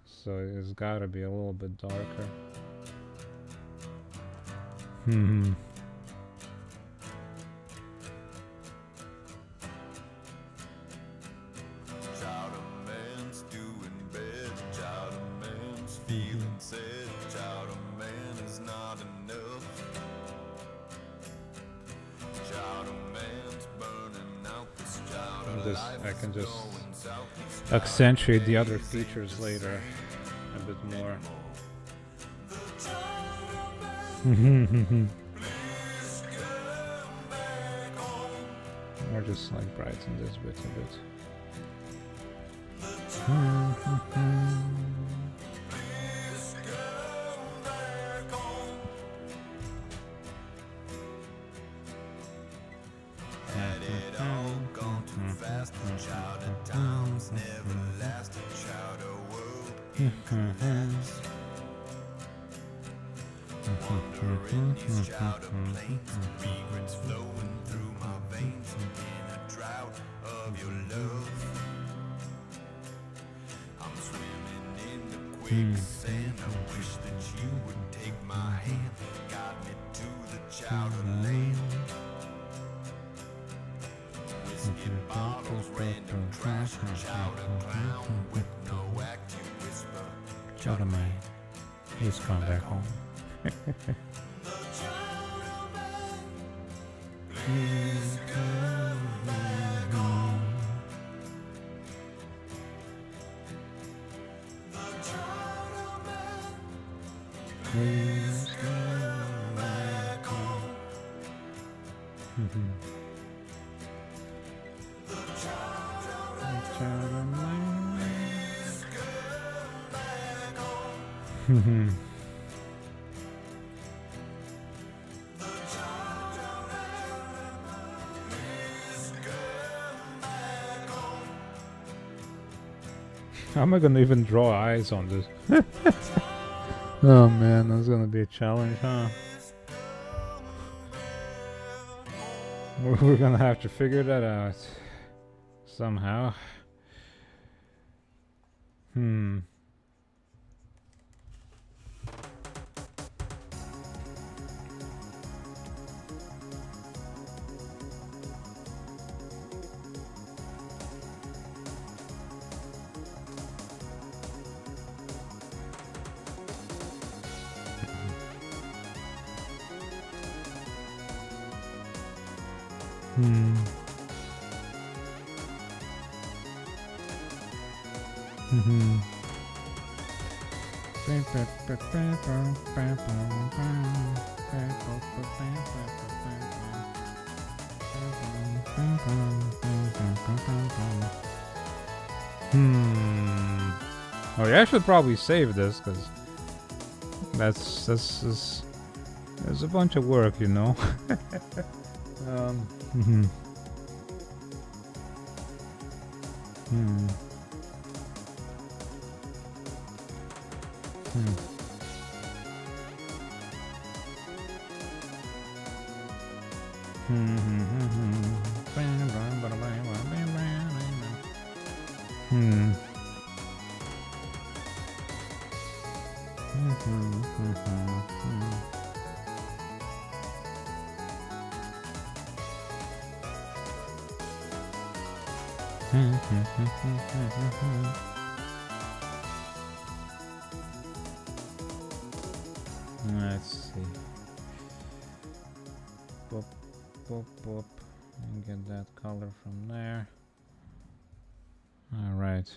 So it's gotta be a little bit darker.
Man's doing bad, man's feeling sad, man is not enough. Man's burning out this
I can just accentuate the other features later a bit more. Or just like brighten this bit a bit.
Had it all gone too fast, child of times never last, child of world in collapse. Wandering these child of plains, regrets flowing through my veins in a drought of your love. I'm swimming in the quicksand. I wish that you would take my hand, guide me to the child of land. Whiskey bottles, random trash, child of clown with no act. You whisper,
Child of mine, he's gone back home.
please come back home.
Please
come back home.
Child of mine.
Please come back home.
How am I gonna even draw eyes on this? Oh man, that's gonna be a challenge, huh? We're gonna have to figure that out somehow. Oh yeah, I should probably save this because that's there's a bunch of work, you know. Let's see. Boop, boop, boop. And get that color from there. All right.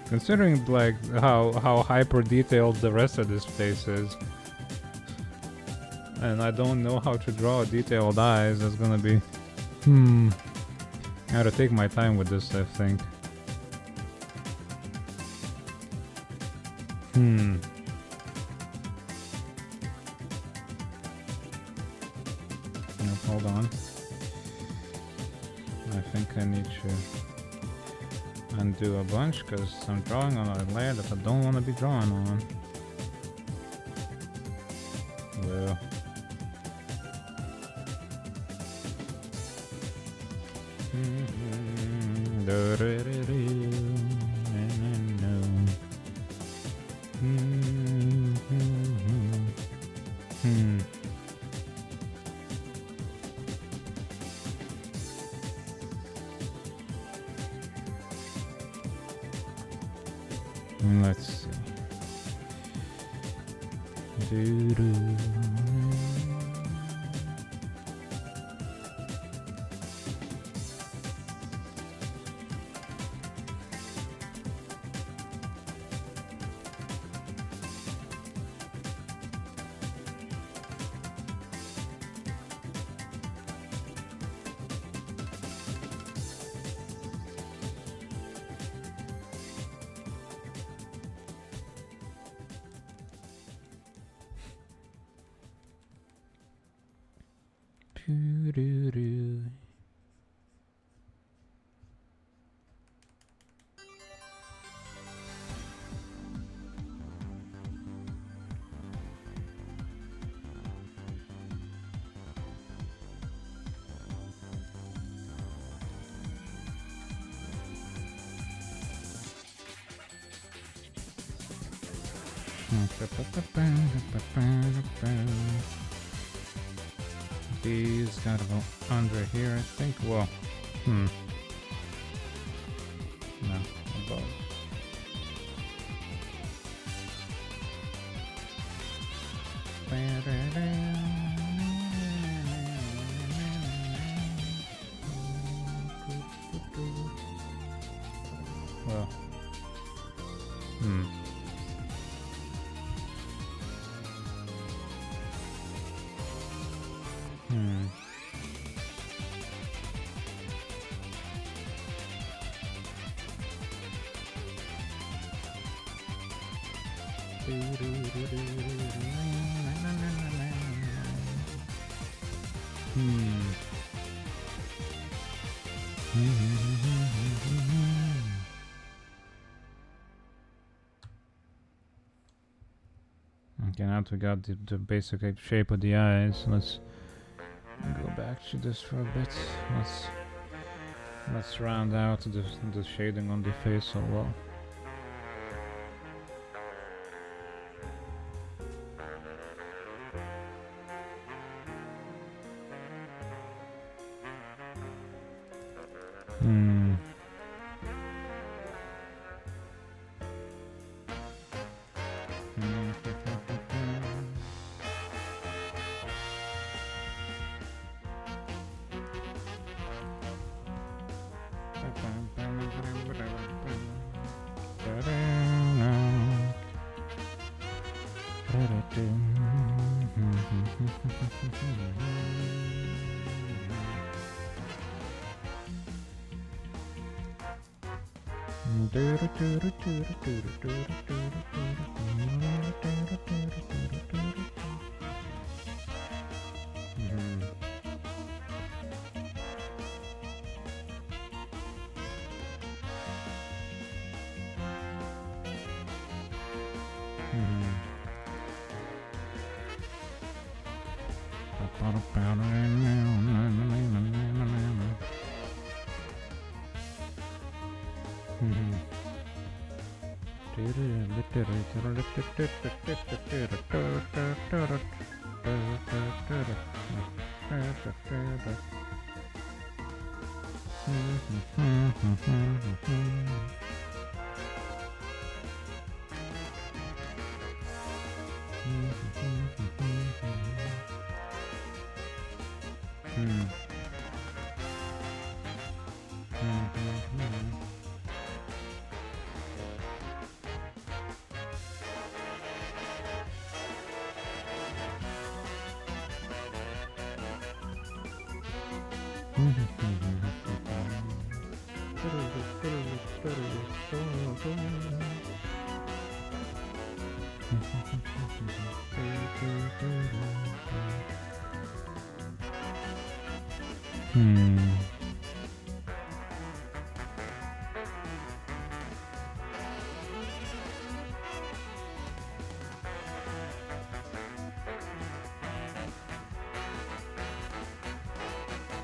Considering like how hyper detailed the rest of this face is, and I don't know how to draw detailed eyes, that's gonna be I gotta take my time with this, I think. No, hold on. I think I need to undo a bunch because I'm drawing on a layer that I don't want to be drawing on. Well. Let's see. These gotta go under here, I think. Well, no, above. Well, Okay, now that we got the basic shape of the eyes, let's go back to this for a bit. Let's round out the shading on the face so well.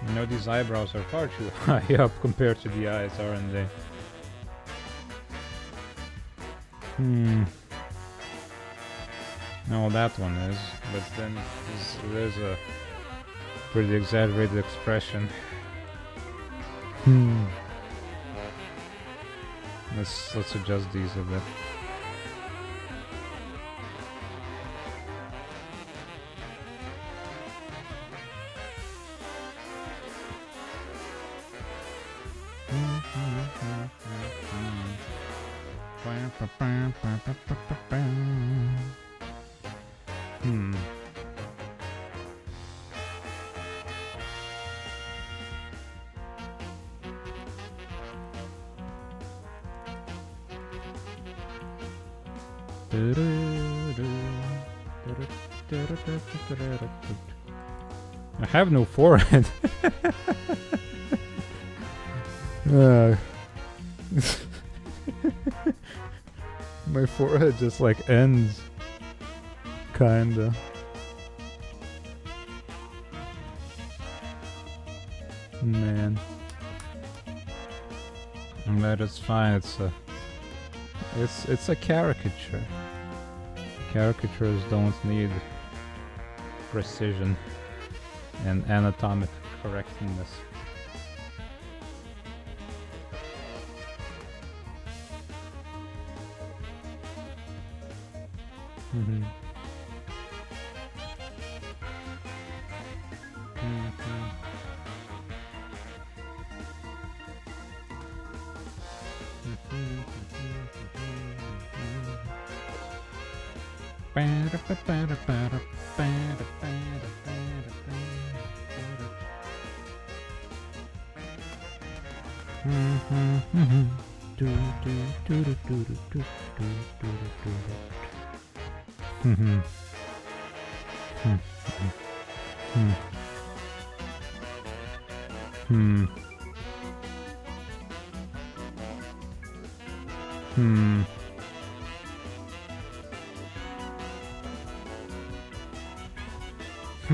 You know, these eyebrows are far too high up compared to the eyes, aren't they? No, that one is, but then there's a pretty exaggerated expression. Let's adjust these a bit. I have no forehead. My forehead just like ends, kinda. Man, that is fine. It's a caricature. Caricatures don't need precision and anatomic correctness. I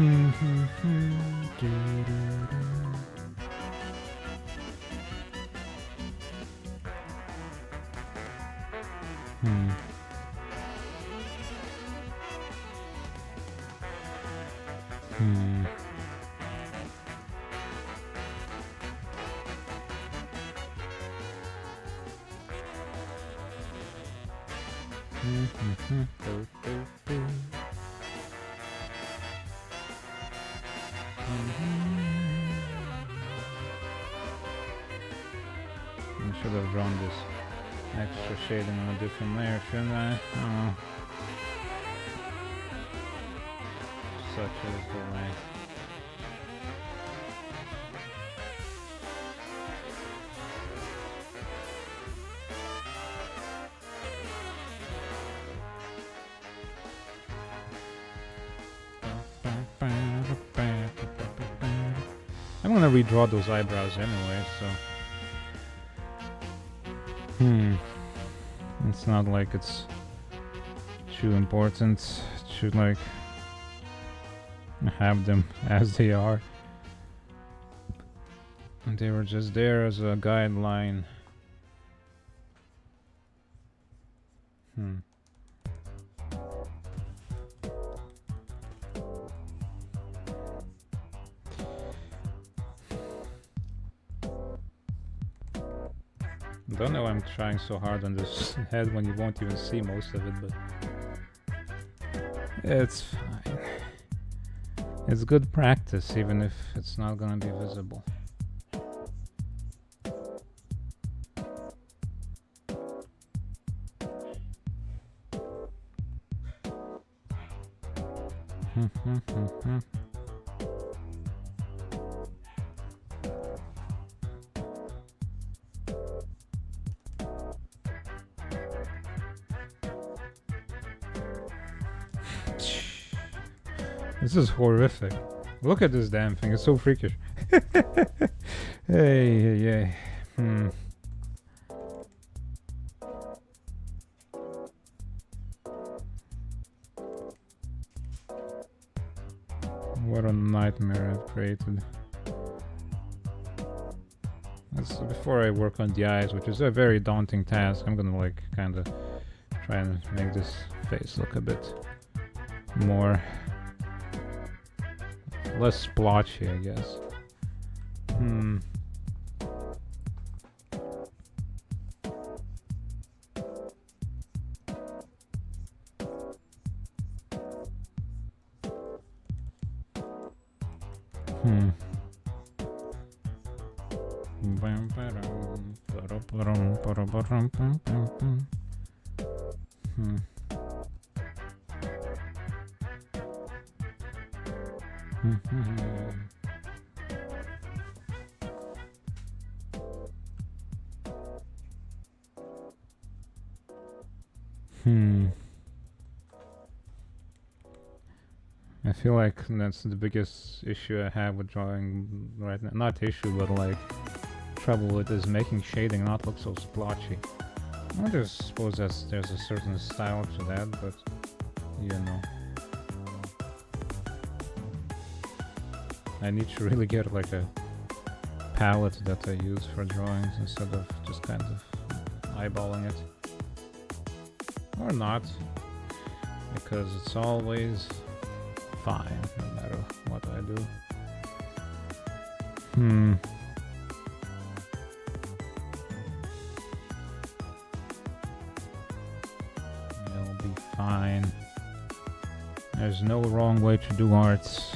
should have drawn this extra shading on a different layer, shouldn't I? Oh. Such is the way. I'm gonna redraw those eyebrows anyway, so... It's not like it's too important to like have them as they are. They were just there as a guideline. Don't know why I'm trying so hard on this head when you won't even see most of it, but it's fine. It's good practice, even if it's not gonna be visible. This is horrific. Look at this damn thing, it's so freakish. Hey. What a nightmare I've created. That's before I work on the eyes, which is a very daunting task. I'm gonna like kinda try and make this face look a bit more less splotchy, I guess. I feel like that's the biggest issue I have with drawing right now. Not issue, but like trouble with is making shading not look so splotchy. I just suppose there's a certain style to that, but you know. I need to really get like a palette that I use for drawings instead of just kind of eyeballing it. Or not, because it's always fine no matter what I do. It'll be fine. There's no wrong way to do arts.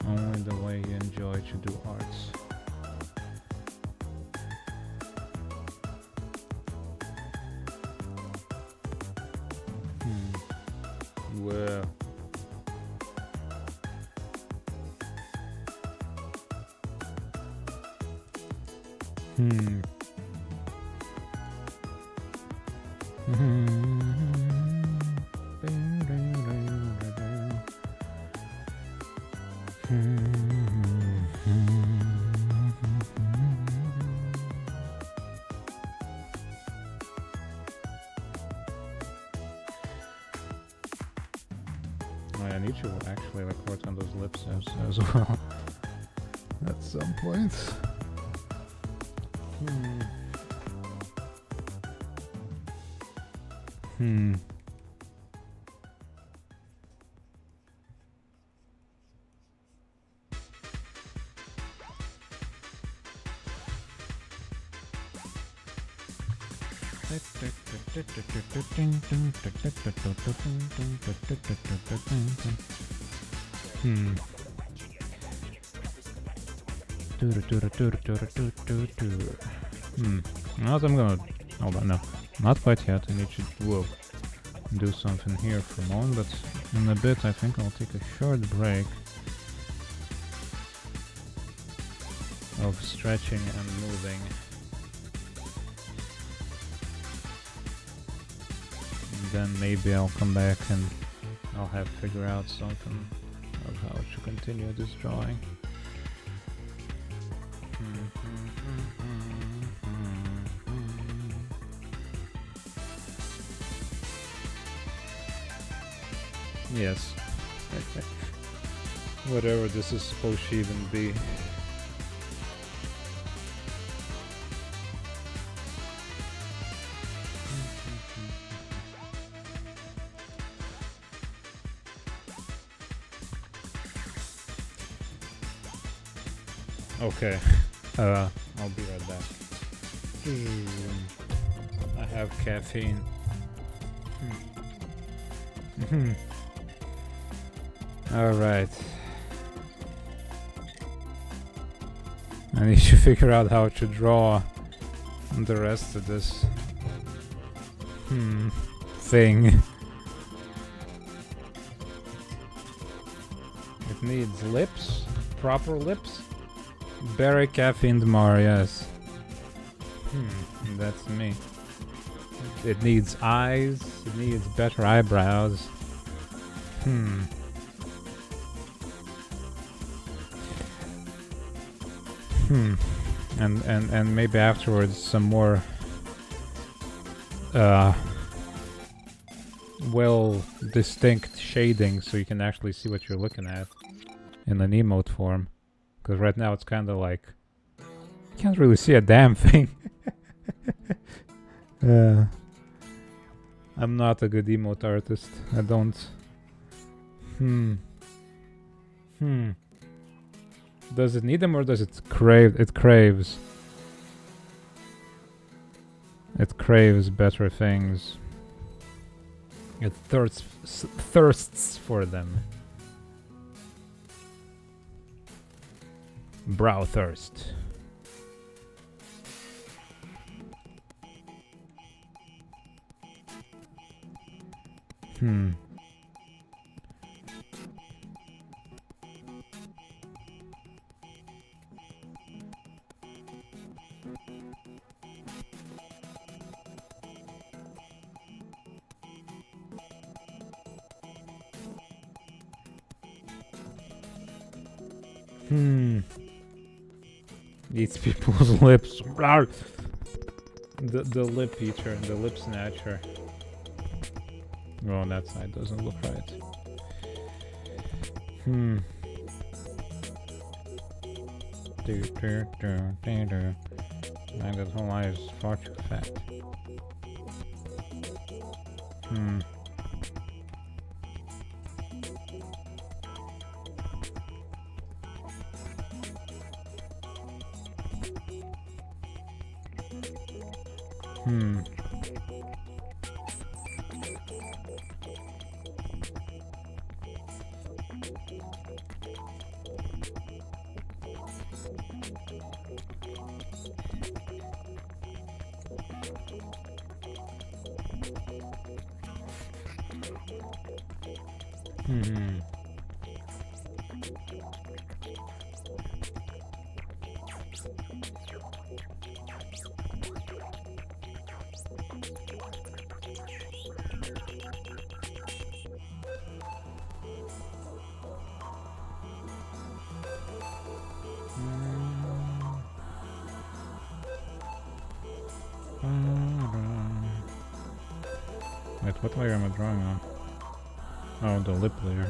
Only the way you enjoy to do arts. Well. I need to actually like work on those lips as well at some point. Now I'm gonna... Hold on, no. Not quite yet. I need to do something here for a moment, but in a bit I think I'll take a short break of stretching and moving. And then maybe I'll come back and I'll have to figure out something of how to continue this drawing. Yes. Whatever this is supposed to even be. Okay. I'll be right back. I have caffeine. Alright. I need to figure out how to draw the rest of this thing. It needs lips, proper lips. Berry caffeine Mar, yes. That's me. It needs eyes, it needs better eyebrows. And maybe afterwards some more well distinct shading so you can actually see what you're looking at in an emote form. Because right now it's kind of like you can't really see a damn thing. I'm not a good emote artist. I don't. Does it need them or does it crave? It craves. It craves better things. It thirsts for them. Brow thirst. Eats people's lips. The lip eater, the lip snatcher. Oh, that side doesn't look right. Man, that whole eye is far too fat. Wait, what layer am I drawing on? Oh, the lip layer.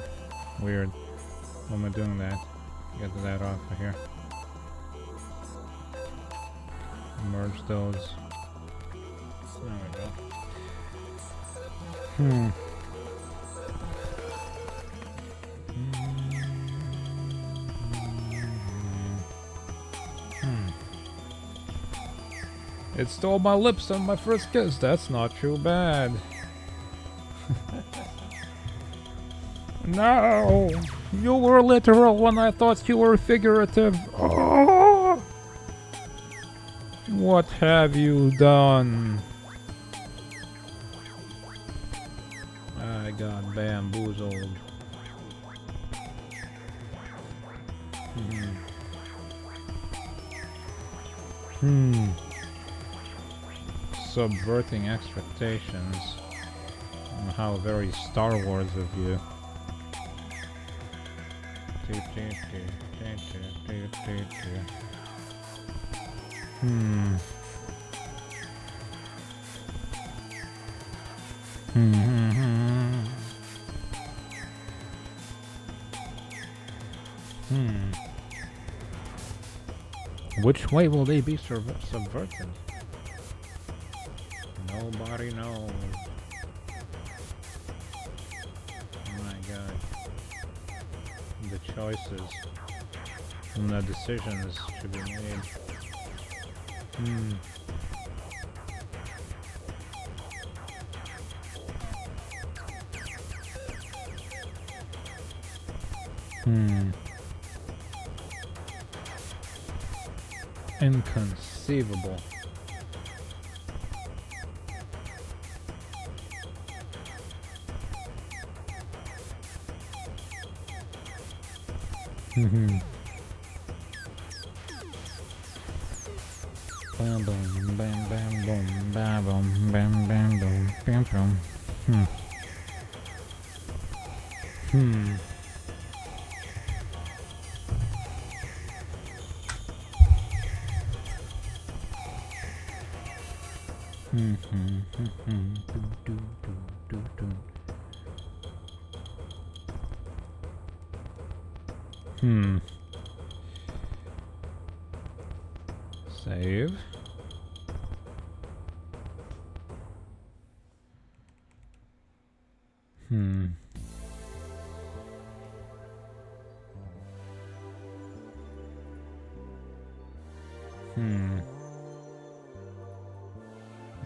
Weird. Why am I doing that? Get that off of here. Merge those. There we go. It stole my lips on my first kiss. That's not too bad. No! You were literal when I thought you were figurative. Oh! What have you done? I got bamboozled. Subverting expectations. How very Star Wars of you. Which way will they be subverted? Nobody knows. Oh my god. The choices and the decisions to be made. Inconceivable. Bam boom, bam bam boom, bam boom, bam bam boom, bam boom. Save.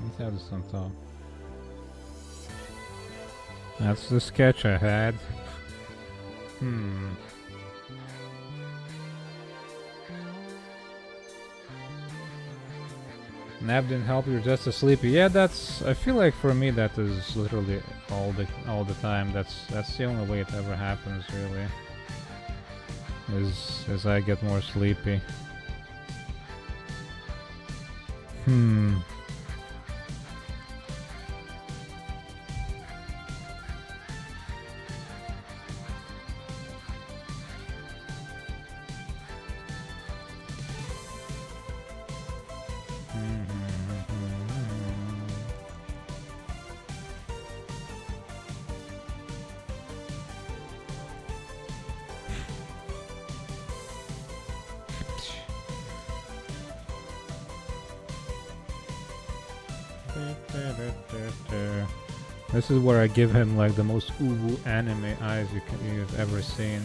Let's have this on top. That's the sketch I had. Nap didn't help, you're just as sleepy. Yeah, that's. I feel like for me that is literally all the time. That's the only way it ever happens, really. Is as I get more sleepy. This is where I give him like the most uwu anime eyes you've ever seen.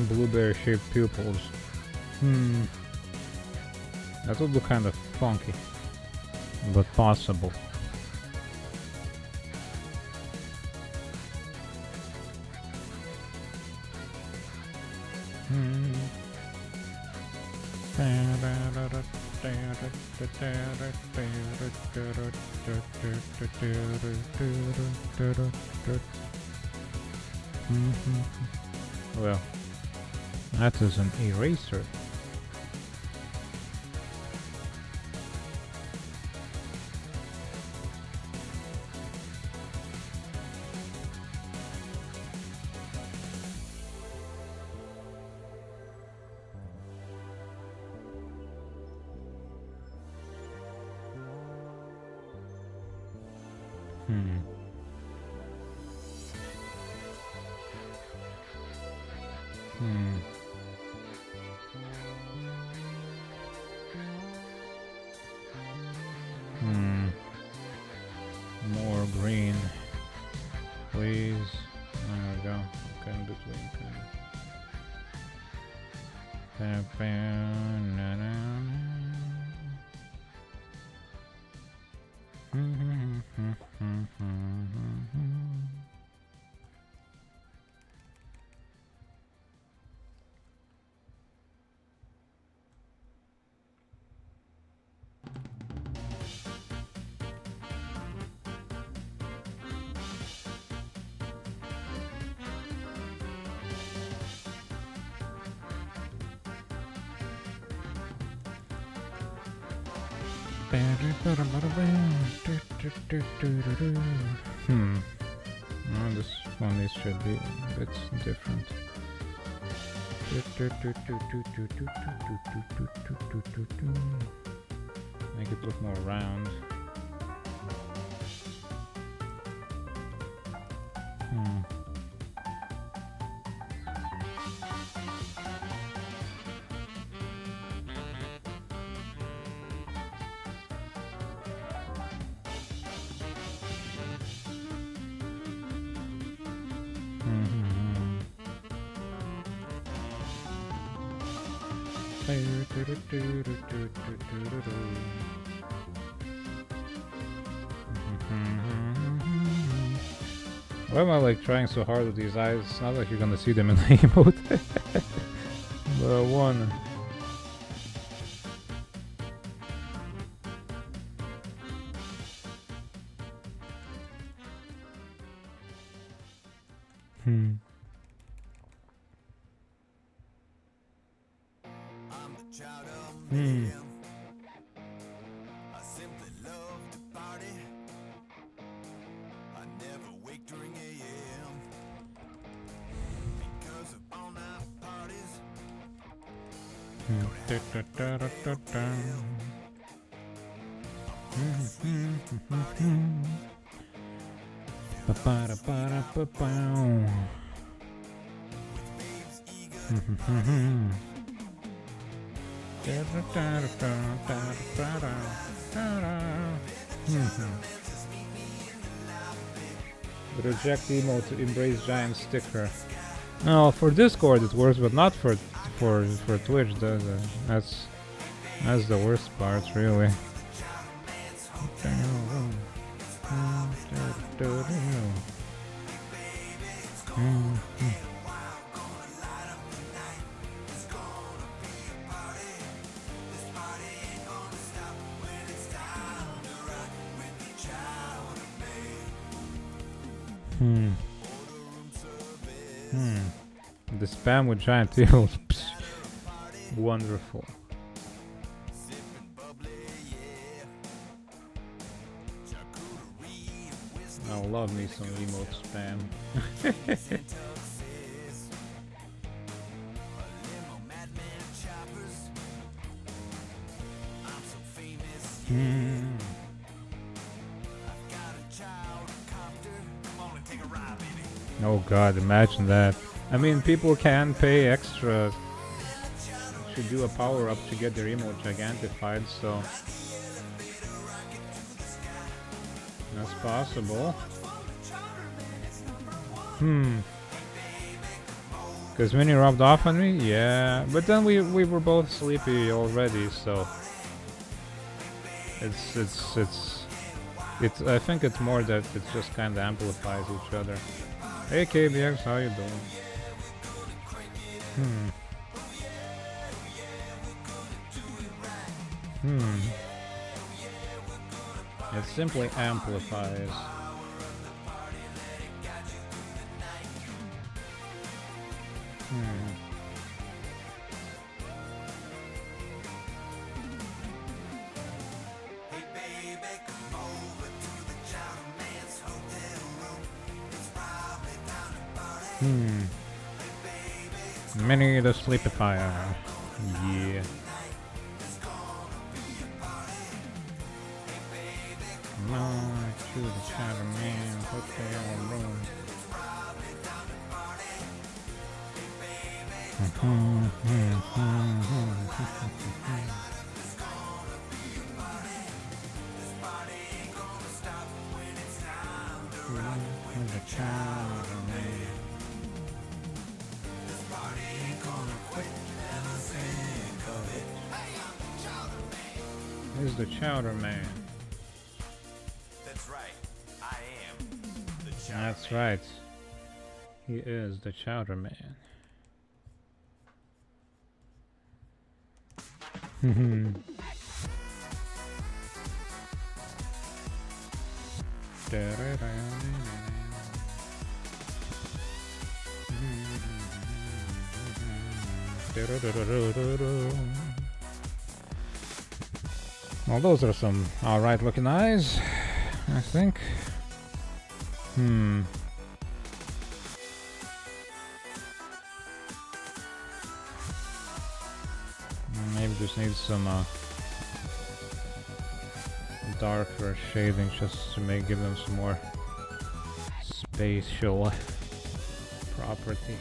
Blueberry-shaped pupils. That would look kind of funky, but possible. Well, that is an eraser. More green, please. There we go. Okay, in between. Oh, this one is should be a bit different. Make it look more round. Why am I like trying so hard with these eyes? It's not like you're gonna see them in the emote. But I wanna. Reject emo to embrace giant sticker. No, for Discord it works, but not for Twitch, does it? That's the worst part, really. The spam with giant eels. Wonderful. I love me some emote spam. Oh god, imagine that. I mean, people can pay extra to do a power up to get their emote gigantified, so that's possible. Because when you rubbed off on me, yeah, but then we were both sleepy already, so it's I think it's more that it just kind of amplifies each other. Hey KBX, how you doing? It simply amplifies.
Hey baby, come over to the Chowder Man's hotel room. It's probably time to party. Hey baby, it's
Minnie the Sleepifier. Yeah.
it's gonna be a party. Hey baby,
Come on to the Chowder Man hotel room.
it's probably time to party. Hey baby,
Hmm.
it's gonna be a party. This party ain't gonna stop when it's time to rock with
The Chowder Man.
this party ain't gonna quit. Never think of it. Hey, I'm the Chowder Man.
Who's the Chowder Man?
That's right. I am the Chowder
That's
Man.
right. He is the Chowder Man. Well, those are some alright looking eyes, I think. Maybe just need some darker shading just to give them some more spatial property.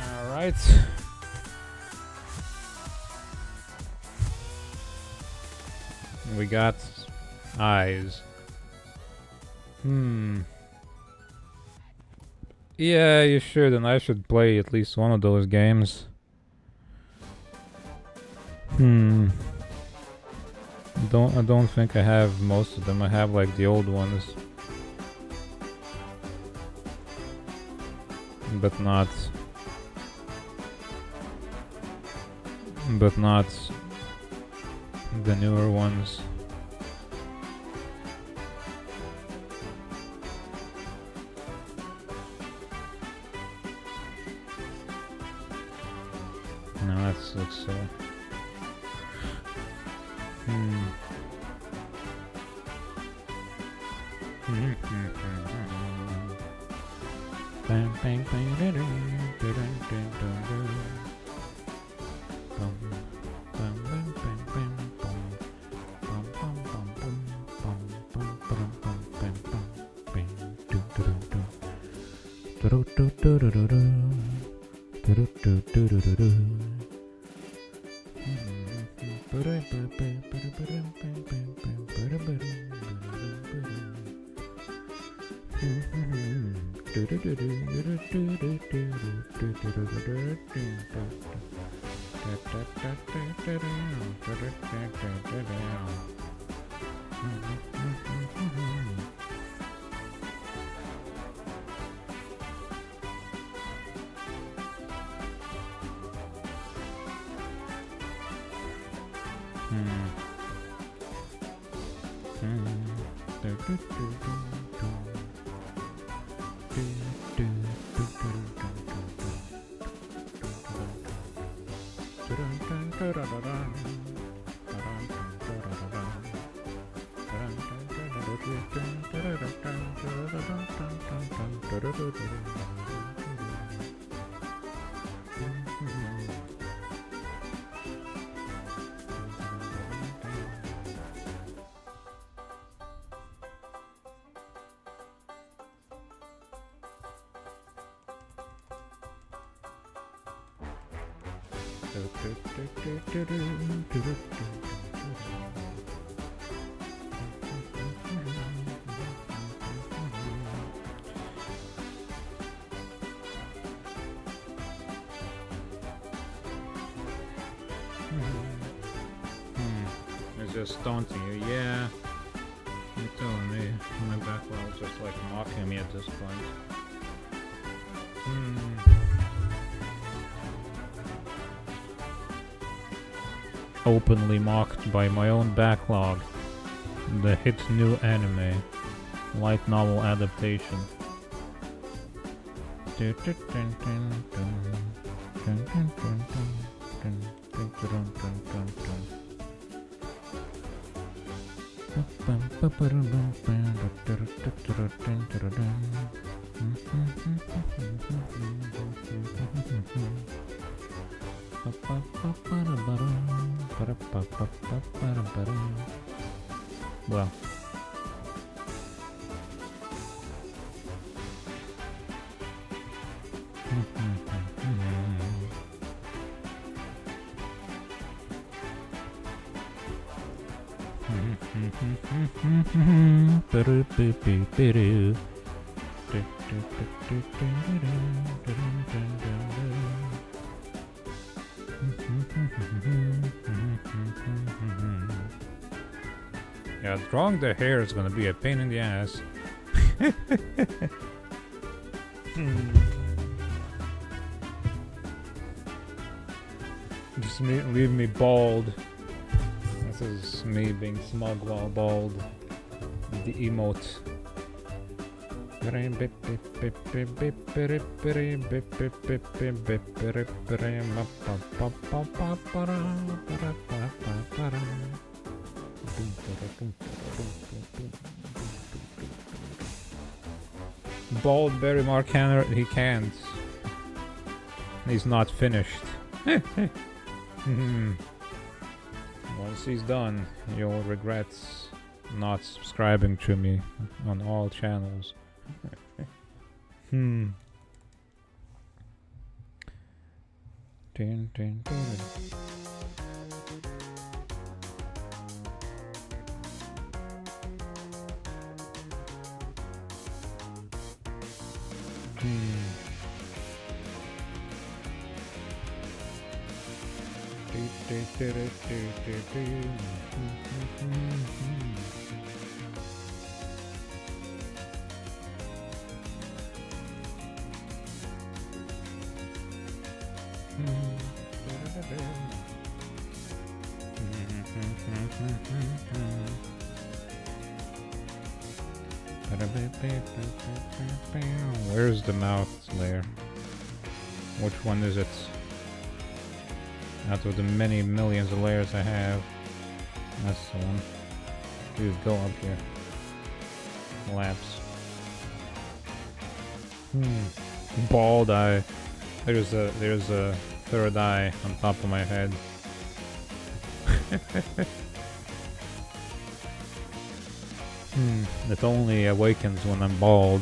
Alright. We got eyes. Yeah, you should, and I should play at least one of those games. I don't think I have most of them. I have like the old ones. But not the newer ones. No, that looks so. It's just taunting you, yeah. You're telling me my backlog is just like mocking me at this point. Openly mocked by my own backlog. The hit new anime. Light novel adaptation. Well. Yeah, drawing the hair is gonna be a pain in the ass. Just leave me bald. This is me being smug while bald. The emote. Bald Barry Mark Hanner, he can't. He's not finished. Once he's done, you'll regret not subscribing to me on all channels. Where's the mouth layer? Which one is it? Out of the many millions of layers I have, that's the one. Dude, go up here. Collapse. Bald eye. There's a third eye on top of my head. It only awakens when I'm bald.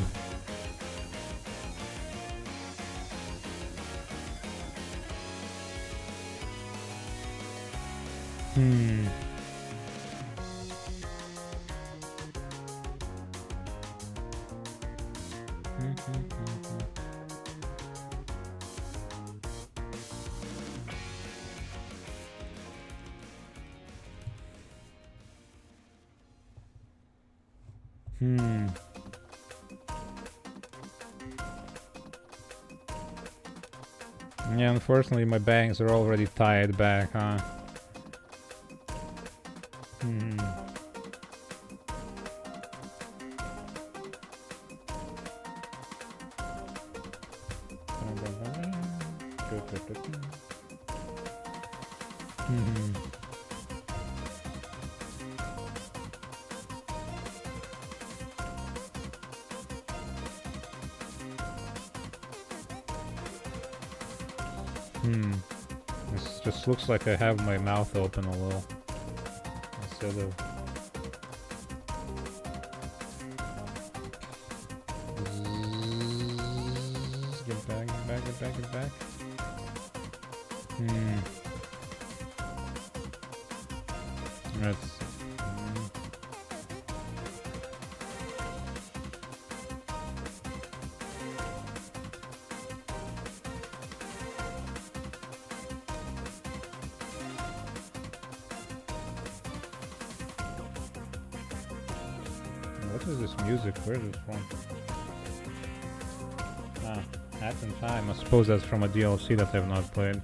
Yeah, unfortunately my bangs are already tied back, huh? Hmm. This just looks like I have my mouth open a little instead of. Get back, get back, get back, get back. That's. What is this music? Where is it from? Ah, Hat in Time. I suppose that's from a DLC that I've not played.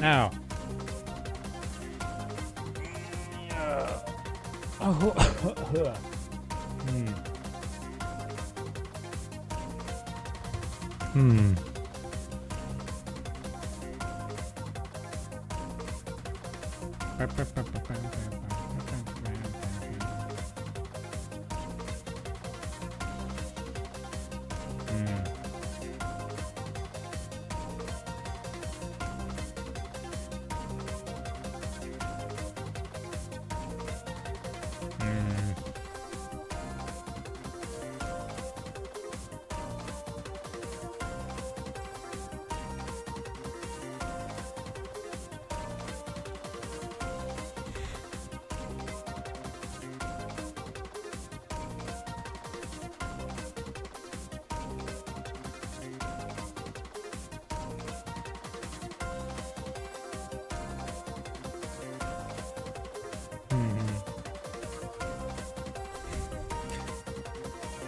Ow.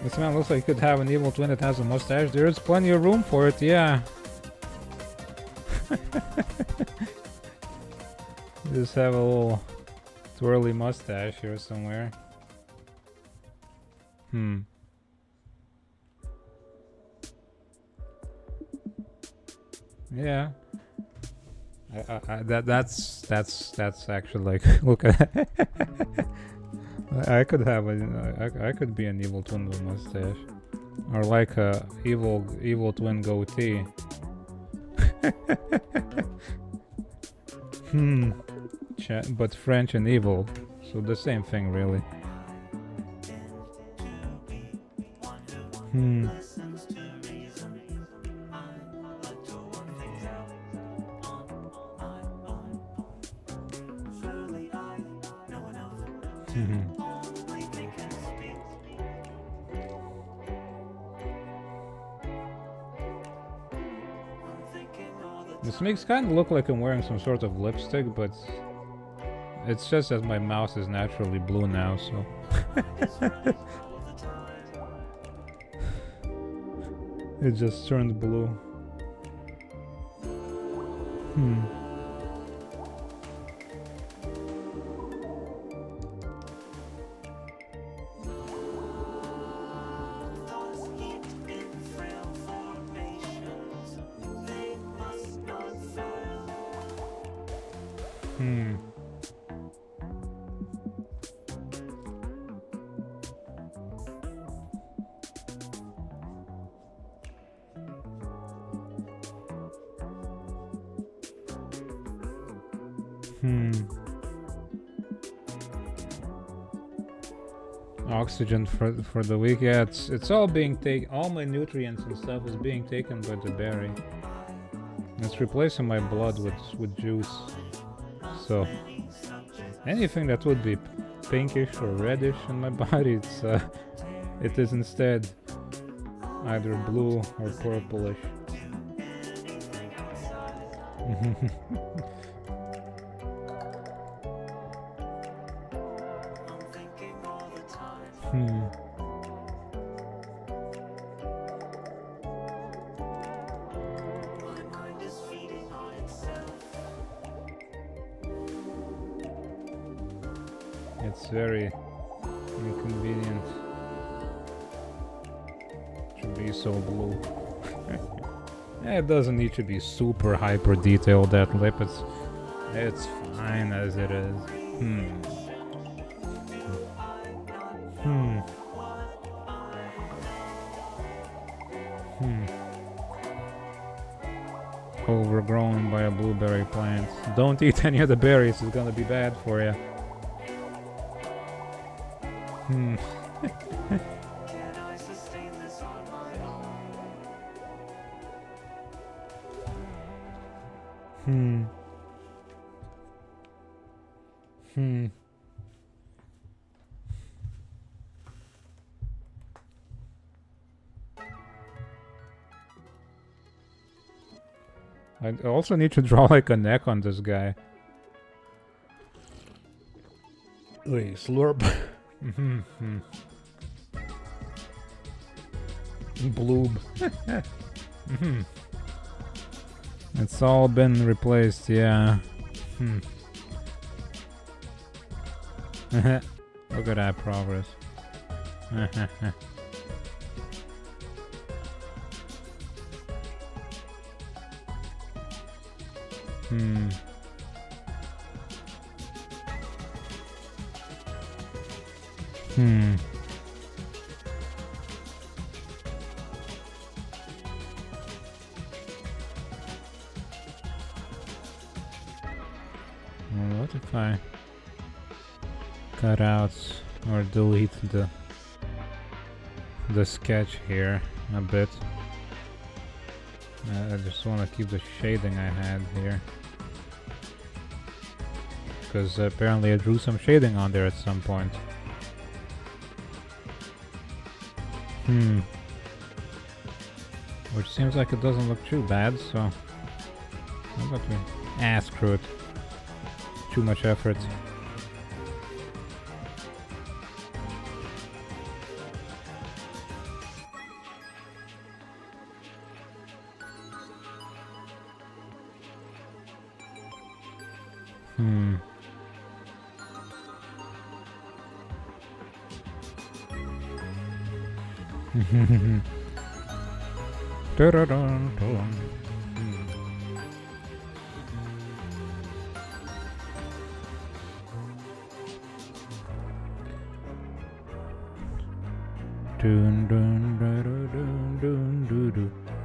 This man looks like he could have an evil twin that has a mustache. There's plenty of room for it, yeah. Just have a little twirly mustache here somewhere. Yeah. That's actually like, look at I could have I could be an evil twin with a mustache, or like a evil twin goatee. But French and evil, so the same thing really. This makes kind of look like I'm wearing some sort of lipstick, but it's just that my mouse is naturally blue now, so. It just turned blue. Oxygen for the week. Yeah, it's all being taken. All my nutrients and stuff is being taken by the berry. It's replacing my blood with juice. So anything that would be pinkish or reddish in my body, it is instead either blue or purplish. It's very inconvenient to be so blue. It doesn't need to be super hyper detailed, that lip. It's fine as it is. Overgrown by a blueberry plant. Don't eat any of the berries, it's gonna be bad for you. I also need to draw like a neck on this guy. Wait, slurp. Bloob. It's all been replaced, yeah. Look at that progress. Well, what if I cut out or delete the sketch here a bit? I just want to keep the shading I had here, because apparently I drew some shading on there at some point. Which seems like it doesn't look too bad, so how about we screw it. Too much effort.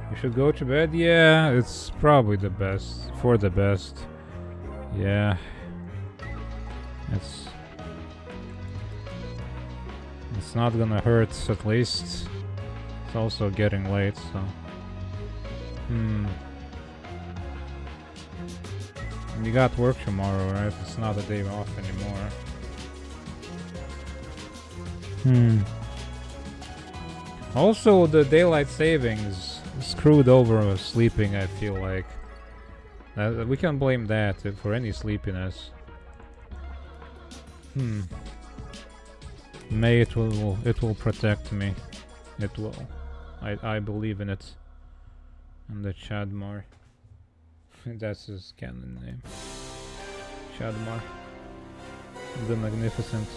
You should go to bed? Yeah, it's probably the best. For the best. Yeah. It's not gonna hurt, at least. It's also getting late, so... You got work tomorrow, right? It's not a day off anymore. Also, the daylight savings screwed over sleeping, I feel like. We can blame that for any sleepiness. May it will protect me. It will. I believe in it. And the Chadmar. That's his canon name. Chadmar. The Magnificent.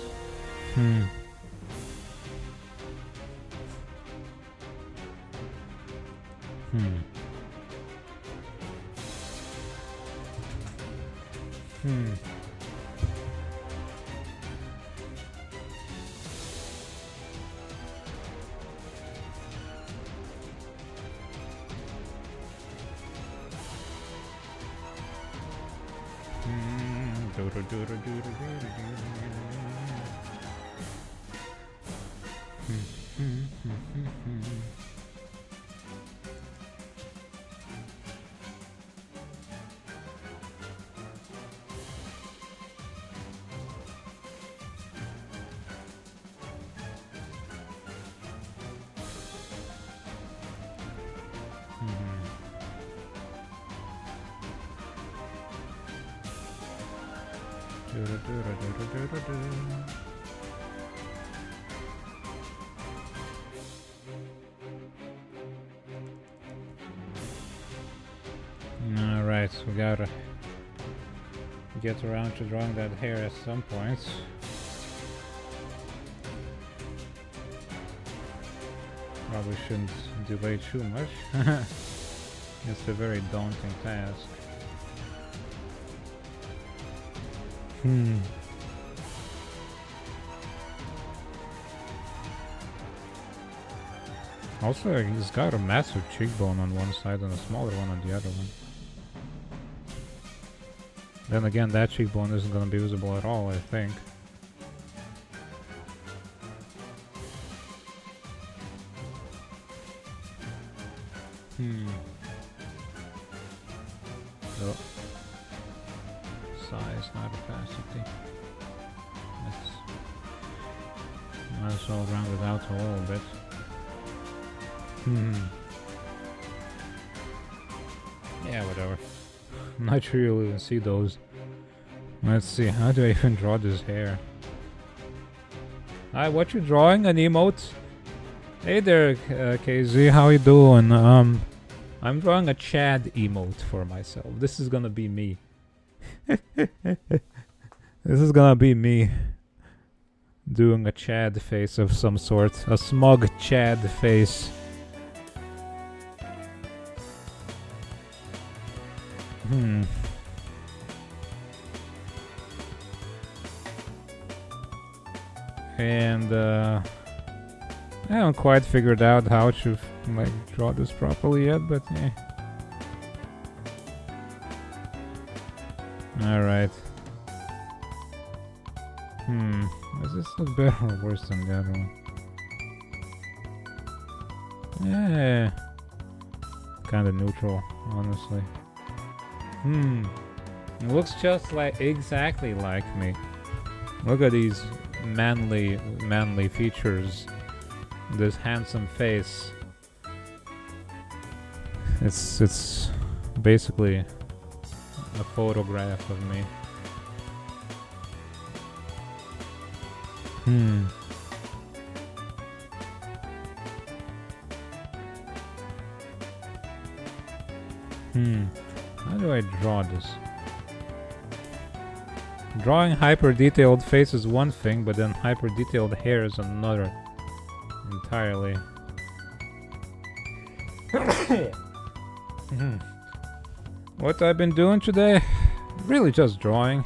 Alright, we gotta get around to drawing that hair at some point. Probably shouldn't delay too much. It's a very daunting task. Also, he's got a massive cheekbone on one side and a smaller one on the other one. Then again, that cheekbone isn't gonna be visible at all, I think. So, size, not opacity. Might as well round it out a little bit. Yeah, whatever. Not sure you'll even see those. Let's see, how do I even draw this hair? Hi, what you drawing? An emote? Hey there, KZ, how you doing? I'm drawing a Chad emote for myself. This is gonna be me. This is gonna be me doing a Chad face of some sort. A smug Chad face. And I haven't quite figured out how to draw this properly yet, but yeah. Alright. Does this look better or worse than the other one? Yeah. Kinda neutral, honestly. It looks just like exactly like me. Look at these manly features. This handsome face. It's basically a photograph of me. How do I draw this? Drawing hyper-detailed face is one thing, but then hyper-detailed hair is another. Entirely. What I've been doing today? Really just drawing.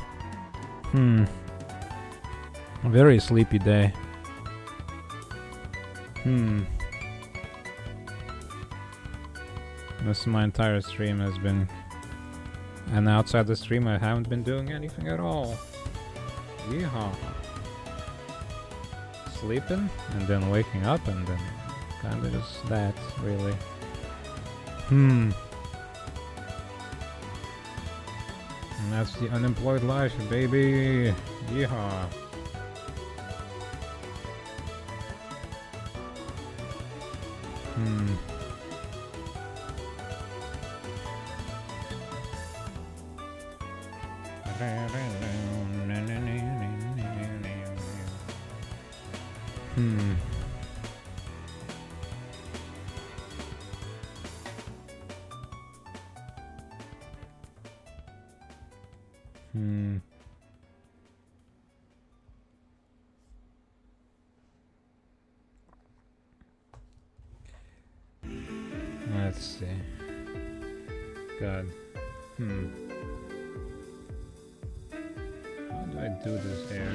A very sleepy day. This my entire stream has been, and outside the stream I haven't been doing anything at all. Yeehaw. Sleeping and then waking up and then kinda just that, really. And that's the unemployed life, baby. Yeehaw. Let's see. God. How do I do this here?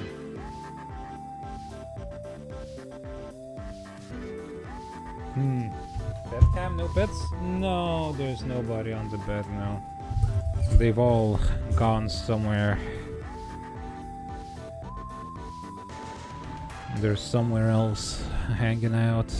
Bedtime, no pets? No, there's nobody on the bed now. They've all gone somewhere. They're somewhere else, hanging out.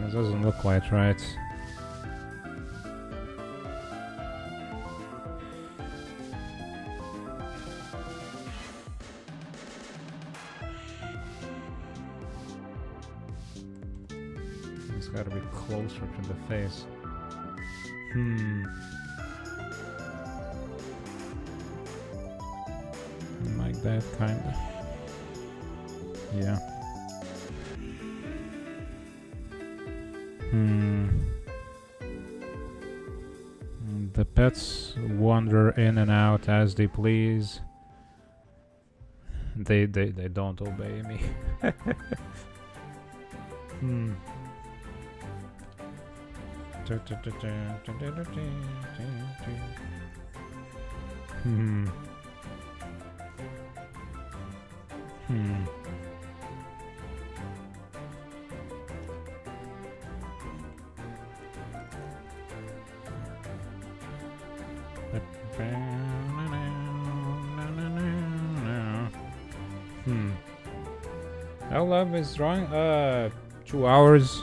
This doesn't look quite right. It's gotta be closer to the face. Like that, kinda. Yeah. The pets wander in and out as they please. They don't obey me. How long is drawing? 2 hours.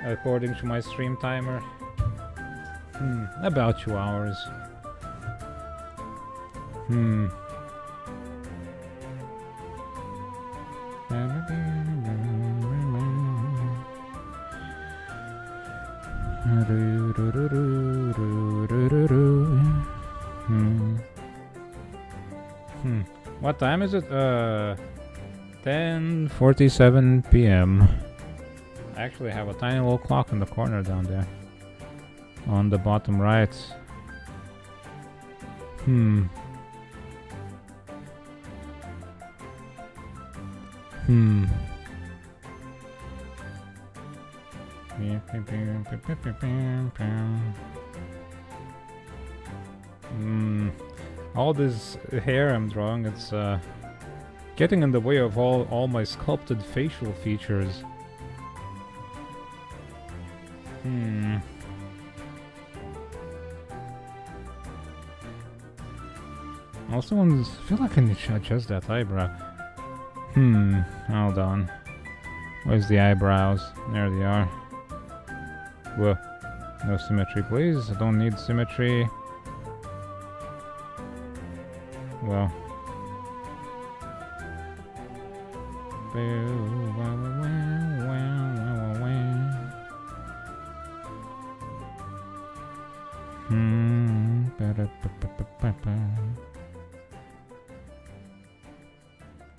According to my stream timer. About 2 hours. What time is it? 10:47 p.m. I actually have a tiny little clock in the corner down there. On the bottom right. All this hair I'm drawing, it's getting in the way of all my sculpted facial features. Also, I feel like I need to adjust that eyebrow. Hold on. Where's the eyebrows? There they are. Whoa. No symmetry, please. I don't need symmetry. Well.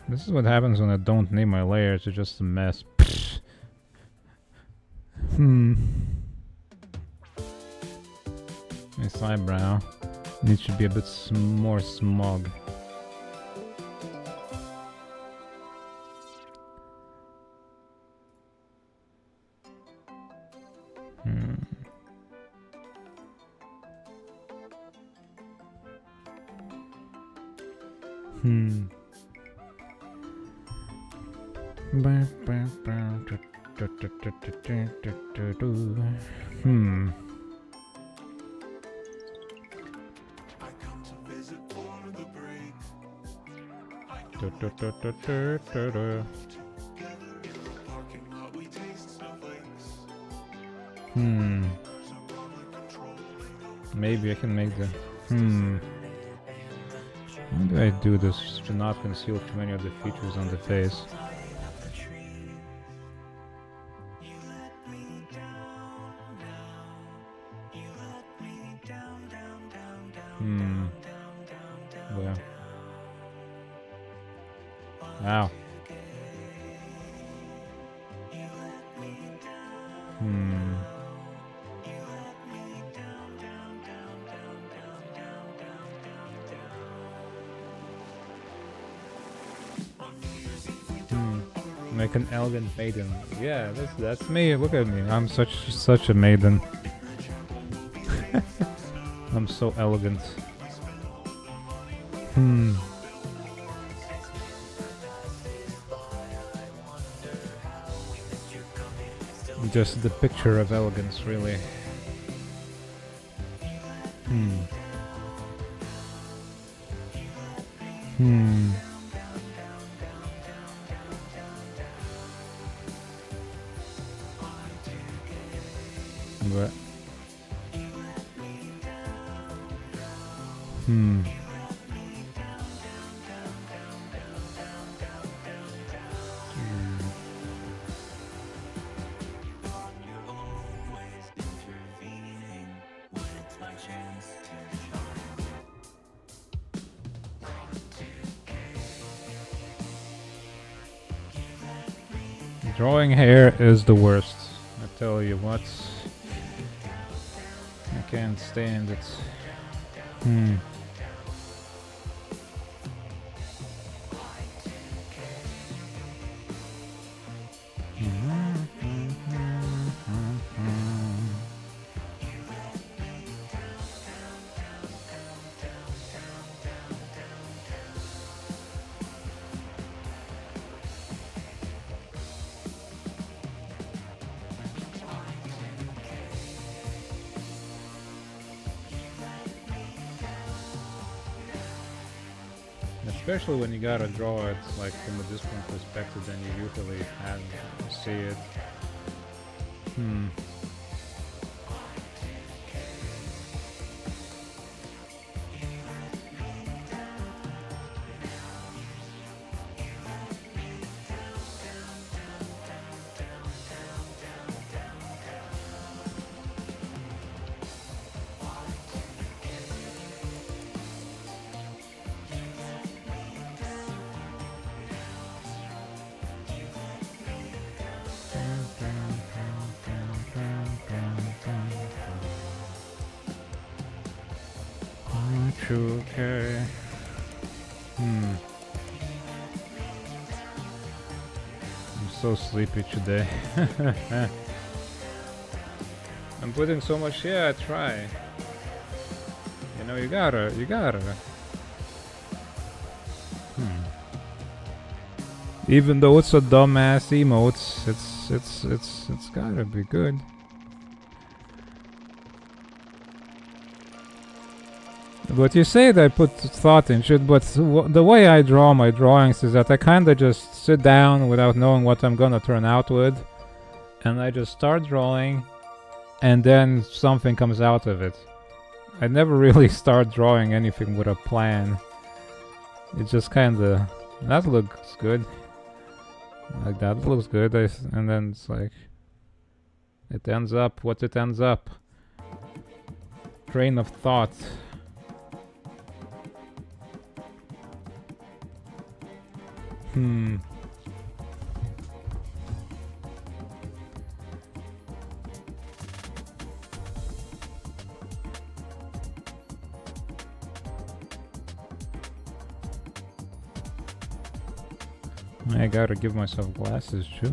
This is what happens when I don't name my layers. It's just a mess. This eyebrow needs to be a bit more smug. Maybe I can make the how do I do this to not conceal too many of the features on the face? Well. Ow. Like an elegant maiden. Yeah, that's me. Look at me. I'm such a maiden. I'm so elegant. Just the picture of elegance, really. But Drawing hair is the worst. I tell you what. I can't stand it. Especially when you gotta draw it like from a different perspective than you usually have see it. Okay. I'm so sleepy today. I'm putting so much. Yeah, I try. You know, you gotta. Even though it's a dumbass emote, it's gotta be good. But you say that I put thought into it, but the way I draw my drawings is that I kinda just sit down without knowing what I'm gonna turn out with, and I just start drawing, and then something comes out of it. I never really start drawing anything with a plan. It just kinda... that looks good. Like, that looks good, and then it's like... it ends up what it ends up. Train of thought. I gotta give myself glasses too.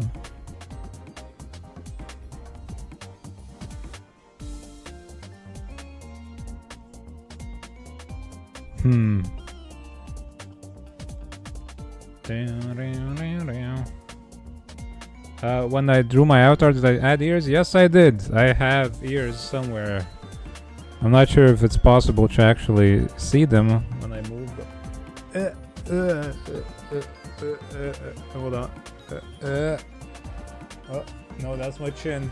When I drew my avatar, did I add ears? Yes, I did. I have ears somewhere. I'm not sure if it's possible to actually see them when I move. Hold on. Oh, no, that's my chin.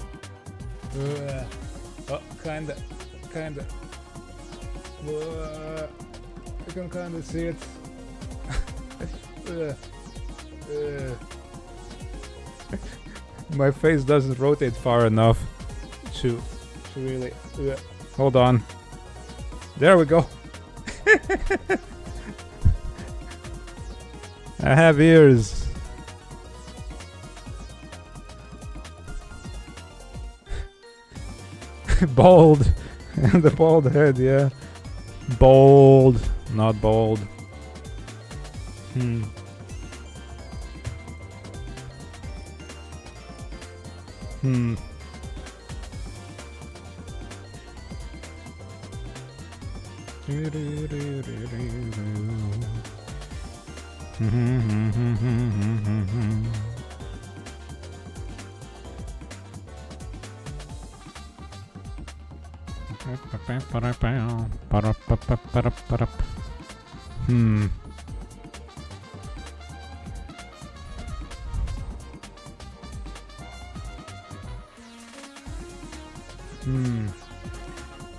Oh, kinda. I can kinda see it. My face doesn't rotate far enough to really... hold on. There we go. I have ears. Bald. And the bald head, yeah. Bold. Not bold.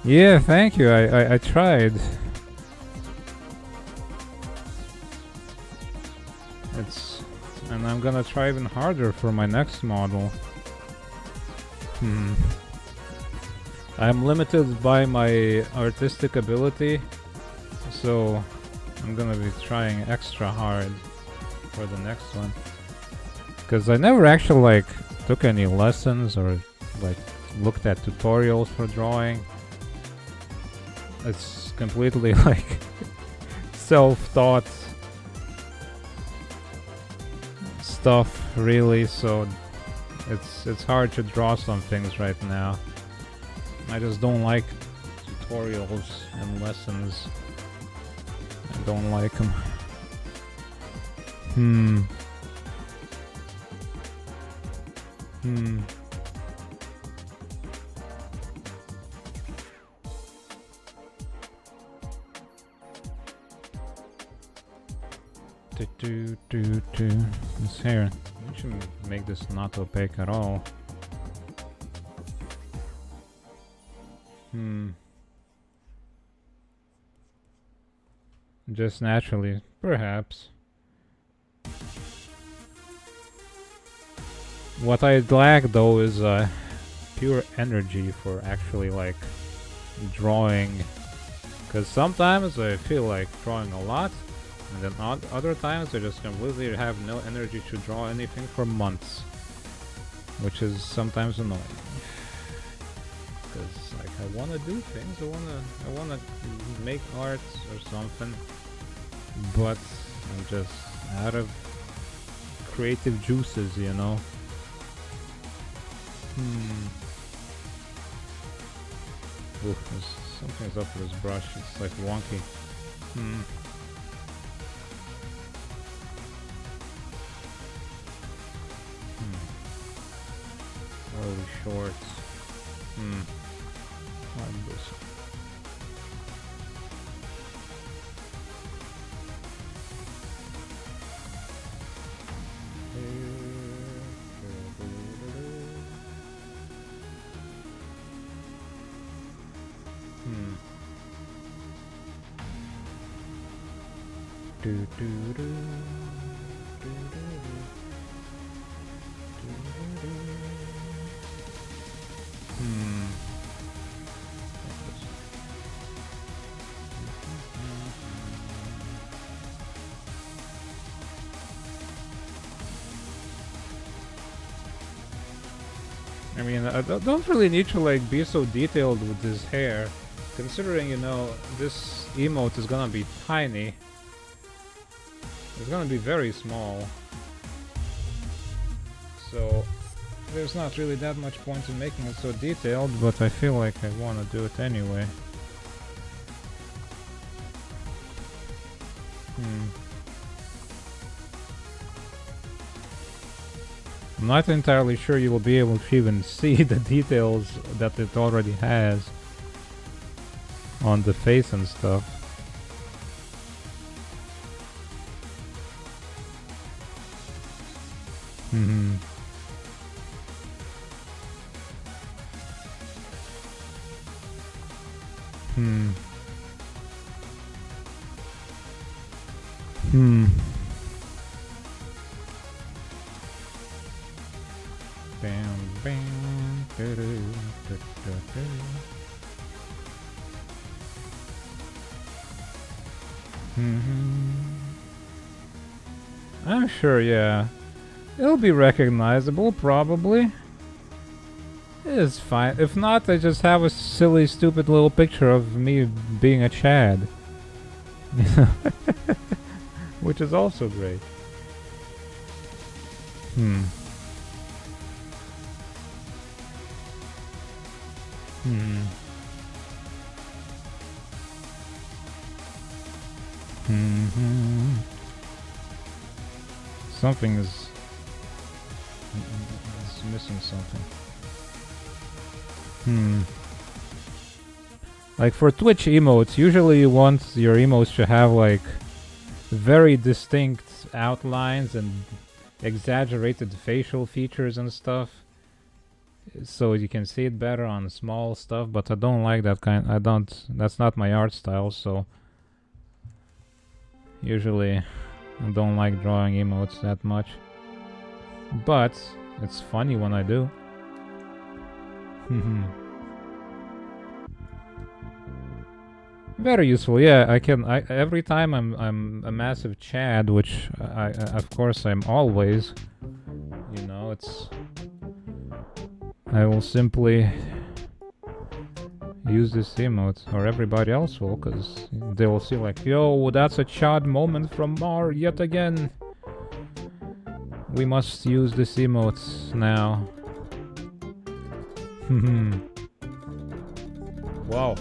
Yeah, thank you. I tried. And I'm gonna try even harder for my next model. I'm limited by my artistic ability, so I'm gonna be trying extra hard for the next one. Because I never actually like took any lessons or like looked at tutorials for drawing. It's completely like self-taught stuff, really, so it's hard to draw some things right now. I just don't like tutorials and lessons. I don't like them. This hair. We should make this not opaque at all. Just naturally, perhaps. What I lack though is pure energy for actually like drawing, because sometimes I feel like drawing a lot, and then other times I just completely have no energy to draw anything for months, which is sometimes annoying. Because like I want to do things, I wanna make art or something, but I'm just out of creative juices, you know. Ooh, something's up with this brush. It's like wonky. Early shorts. Like this. I mean, I don't really need to like be so detailed with this hair, considering, you know, this emote is gonna be tiny. It's gonna be very small. So there's not really that much point in making it so detailed, but I feel like I wanna do it anyway. I'm not entirely sure you will be able to even see the details that it already has on the face and stuff. I'm sure, yeah. It'll be recognizable, probably. It's fine. If not, I just have a silly, stupid little picture of me being a Chad. Which is also great. Something is missing something. Like for Twitch emotes, usually you want your emotes to have like very distinct outlines and exaggerated facial features and stuff, so you can see it better on small stuff, but I don't like that kind. That's not my art style, so usually I don't like drawing emotes that much, but it's funny when I do. Very useful, yeah. I every time I'm a massive Chad, which I of course I'm always. emotes. I will simply use this emote, or everybody else will, because they will see like, yo, that's a Chad moment from Mar yet again. We must use this emote now. Wow.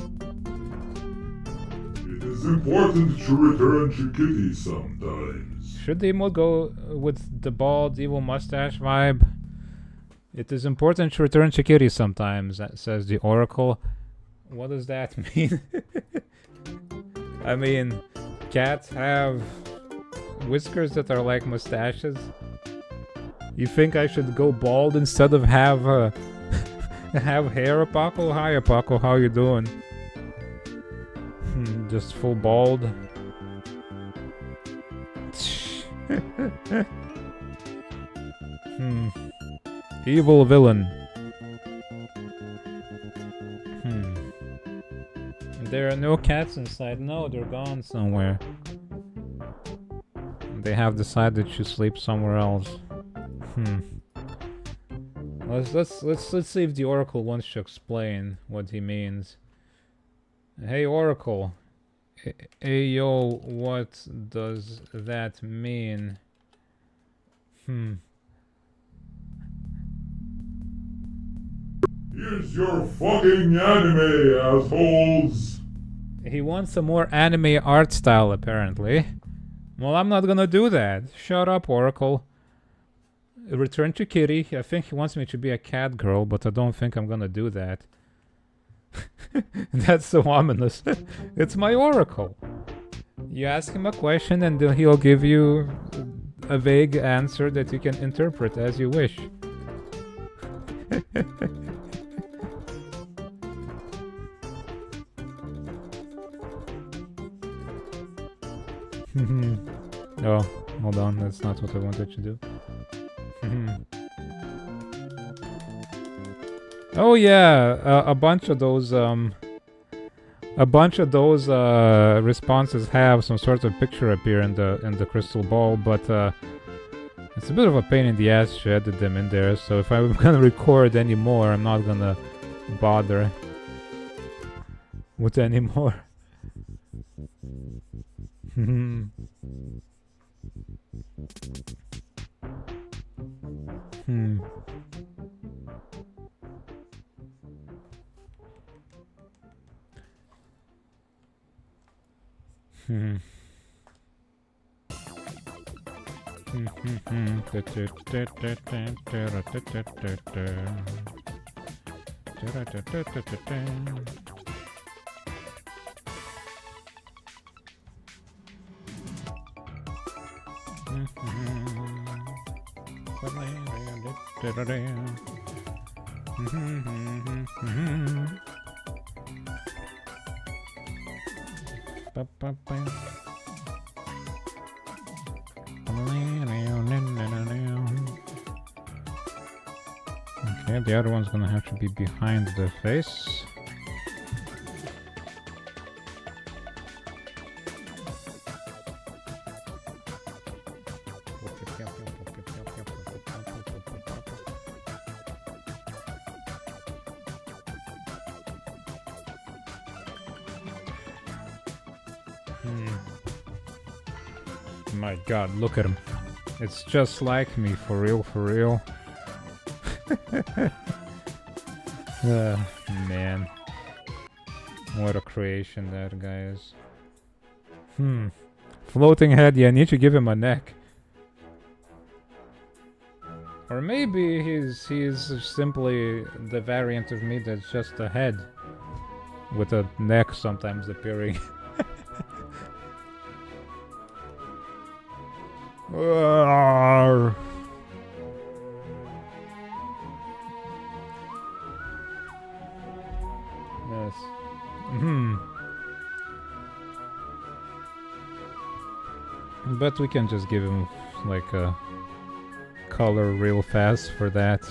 It is important to return to Kitty sometimes.
Should the emote go with the bald evil mustache vibe? It is important to return to Kitty sometimes, says the Oracle. What does that mean? I mean, cats have whiskers that are like mustaches. You think I should go bald instead of have have hair, Apaco? Hi, Apaco, how you doing? Just full bald. Evil villain. There are no cats inside. No, they're gone somewhere. They have decided to sleep somewhere else. Let's see if the Oracle wants to explain what he means. Hey Oracle. Hey yo, what does that mean?
Here's your fucking anime, assholes!
He wants a more anime art style, apparently. Well, I'm not gonna do that. Shut up, Oracle. Return to Kitty. I think he wants me to be a cat girl, but I don't think I'm gonna do that. That's so ominous. It's my Oracle. You ask him a question and then he'll give you a vague answer that you can interpret as you wish. Oh, hold on, that's not what I wanted to do. Oh yeah, a bunch of those responses have some sort of picture appear in the crystal ball, but it's a bit of a pain in the ass to edit them in there. So if I'm gonna record any more, I'm not gonna bother with any more. Okay, the other one's gonna have to be behind the face. My god, look at him. It's just like me, for real, for real. Man. What a creation that guy is. Floating head, yeah, I need to give him a neck. Or maybe he's simply the variant of me that's just a head. With a neck sometimes appearing. Yes. But we can just give him like a color real fast for that.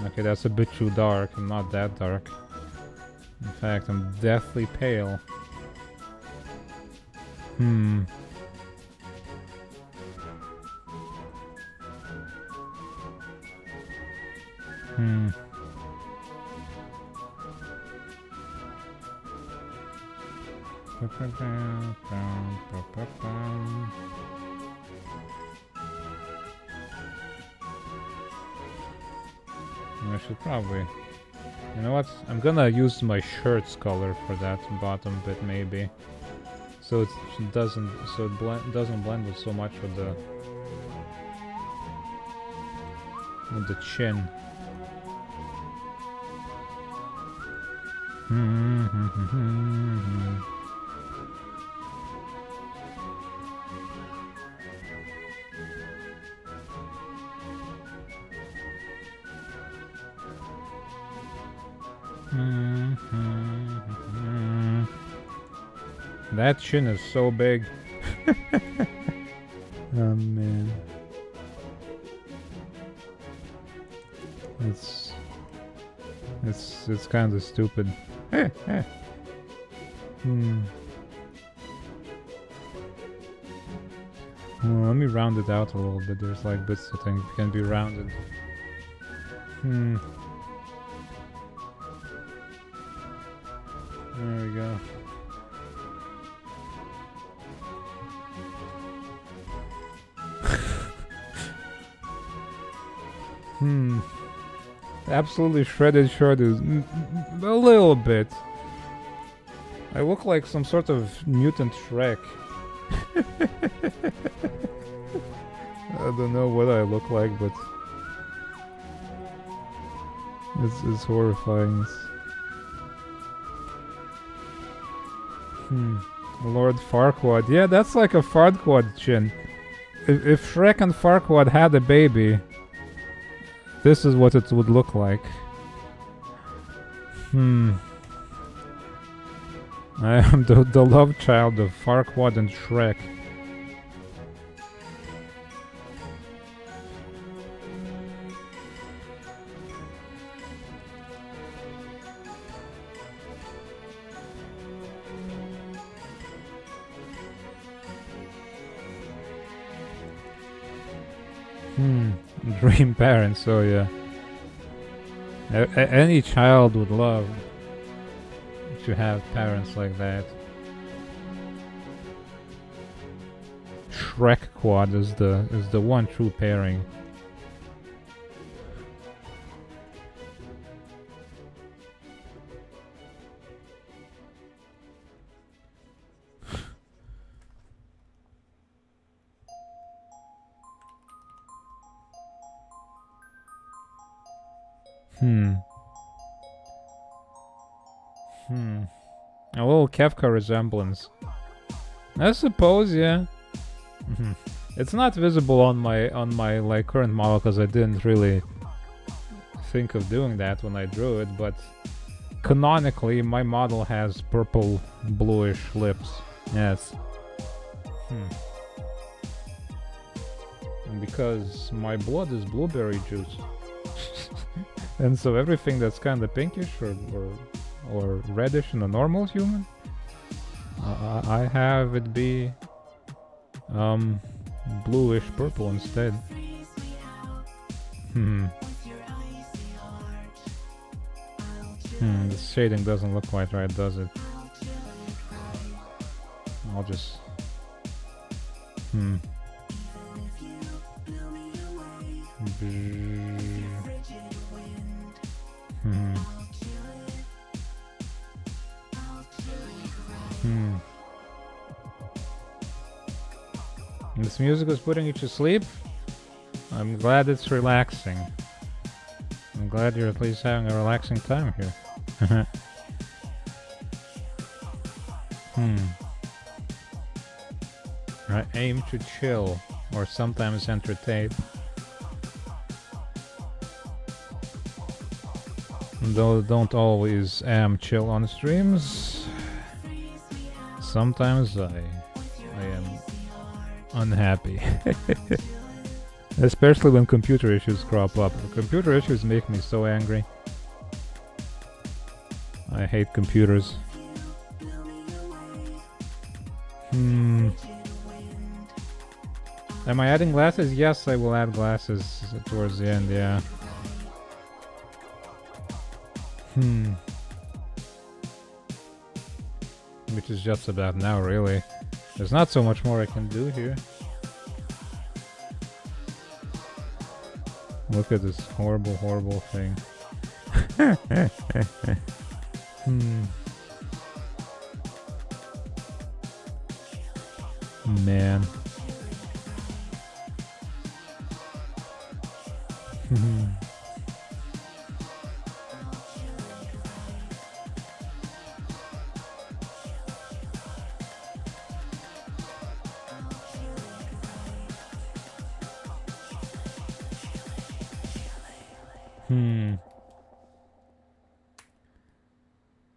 Okay, that's a bit too dark. I'm not that dark. In fact, I'm deathly pale. Hmm. I should probably... You know what? I'm gonna use my shirt's color for that bottom bit, maybe. So it doesn't blend with so much with the chin. That chin is so big. Oh man. It's kind of stupid. Well, let me round it out a little bit. There's like bits that can be rounded. There we go. Absolutely shredded shirt is a little bit. I look like some sort of mutant Shrek. I don't know what I look like, but it's horrifying. Lord Farquaad. Yeah, that's like a Farquaad chin. If Shrek and Farquaad had a baby, this is what it would look like. I am the love child of Farquaad and Shrek. Dream parents, so yeah. Any child would love to have parents like that. Shrek Quad is the one true pairing. A little Kefka resemblance. I suppose, yeah. It's not visible on my like current model because I didn't really think of doing that when I drew it, but canonically my model has purple bluish lips. Yes. And because my blood is blueberry juice. And so everything that's kind of pinkish or reddish in a normal human, I have it be bluish purple instead. The shading doesn't look quite right, does it? I'll just This music is putting you to sleep? I'm glad it's relaxing. I'm glad you're at least having a relaxing time here. I aim to chill, or sometimes entertain. Though don't always chill on streams. Sometimes I am unhappy. Especially when computer issues crop up. Computer issues make me so angry. I hate computers. Am I adding glasses? Yes, I will add glasses towards the end, yeah. Which is just about now, really. There's not so much more I can do here. Look at this horrible, horrible thing. Man.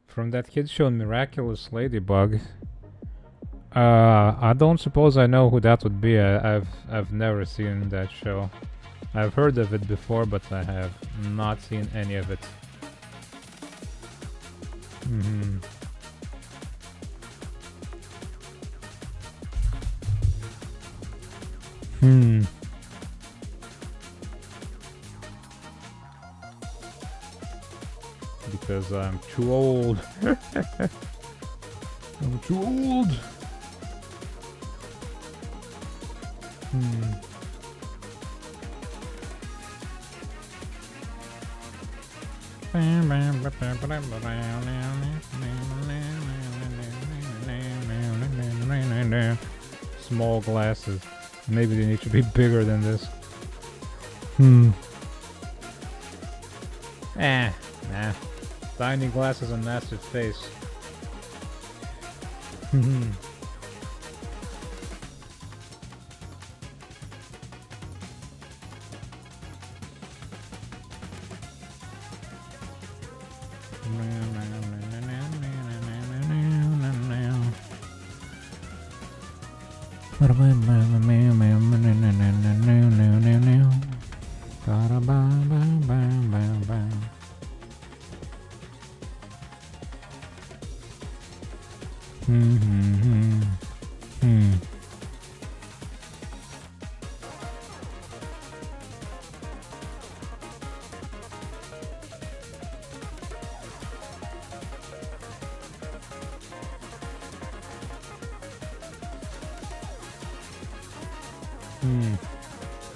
From that kid show Miraculous Ladybug. I don't suppose I know who that would be. I've never seen that show. I've heard of it before, but I have not seen any of it. Because I'm too old. I'm too old. Small glasses. Maybe they need to be bigger than this. Nah. Tiny glasses and massive face.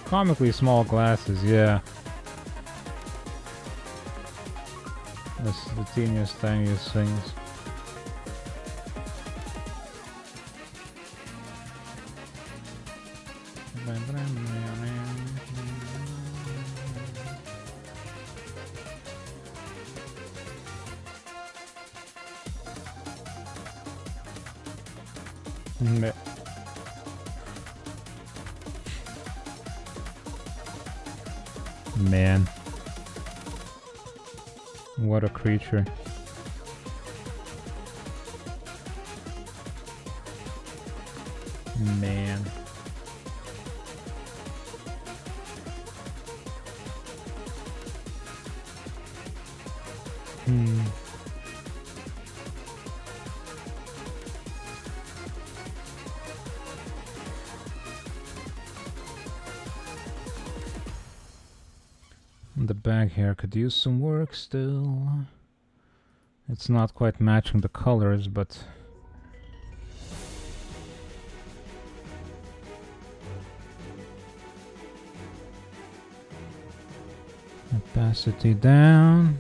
Comically small glasses, yeah. That's the teeniest, tiniest things. Man. What a creature. Man. The bag here could use some work still. It's not quite matching the colors, but opacity down.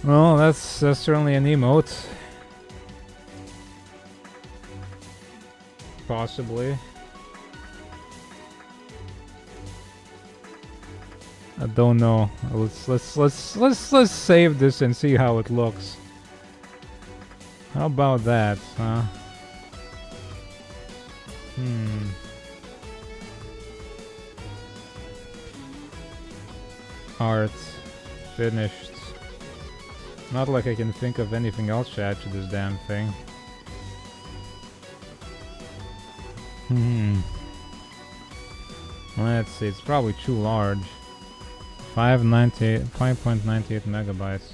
Well, that's certainly an emote. Possibly. I don't know. Let's save this and see how it looks. How about that, huh? Art finished. Not like I can think of anything else to add to this damn thing. Let's see, it's probably too large. 5.98 megabytes.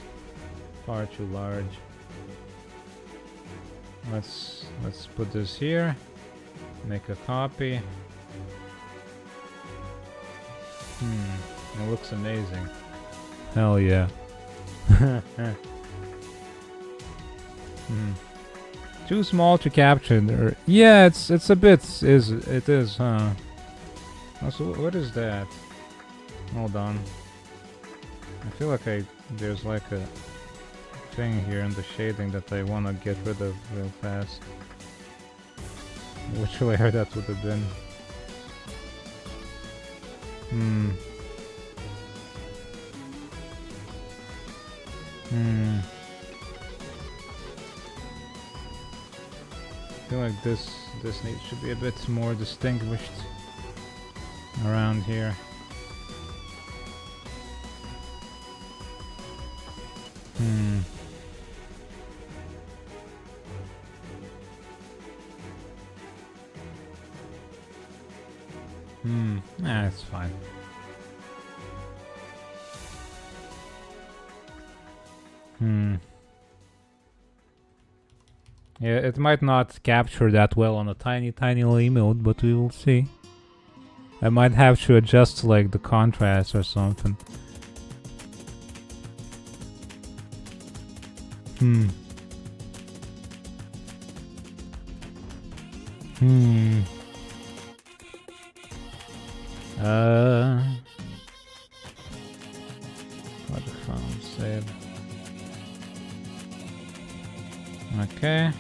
Far too large. Let's put this here. Make a copy. It looks amazing. Hell yeah. Too small to capture. Yeah, it's a bit. It is, huh? Also, what is that? Hold on. I feel like there's like a thing here in the shading that I wanna get rid of real fast. Which layer that would have been? I feel like this needs to be a bit more distinguished around here. It's fine. Yeah, it might not capture that well on a tiny little emote, but we will see. I might have to adjust like the contrast or something. What the phone save? Okay.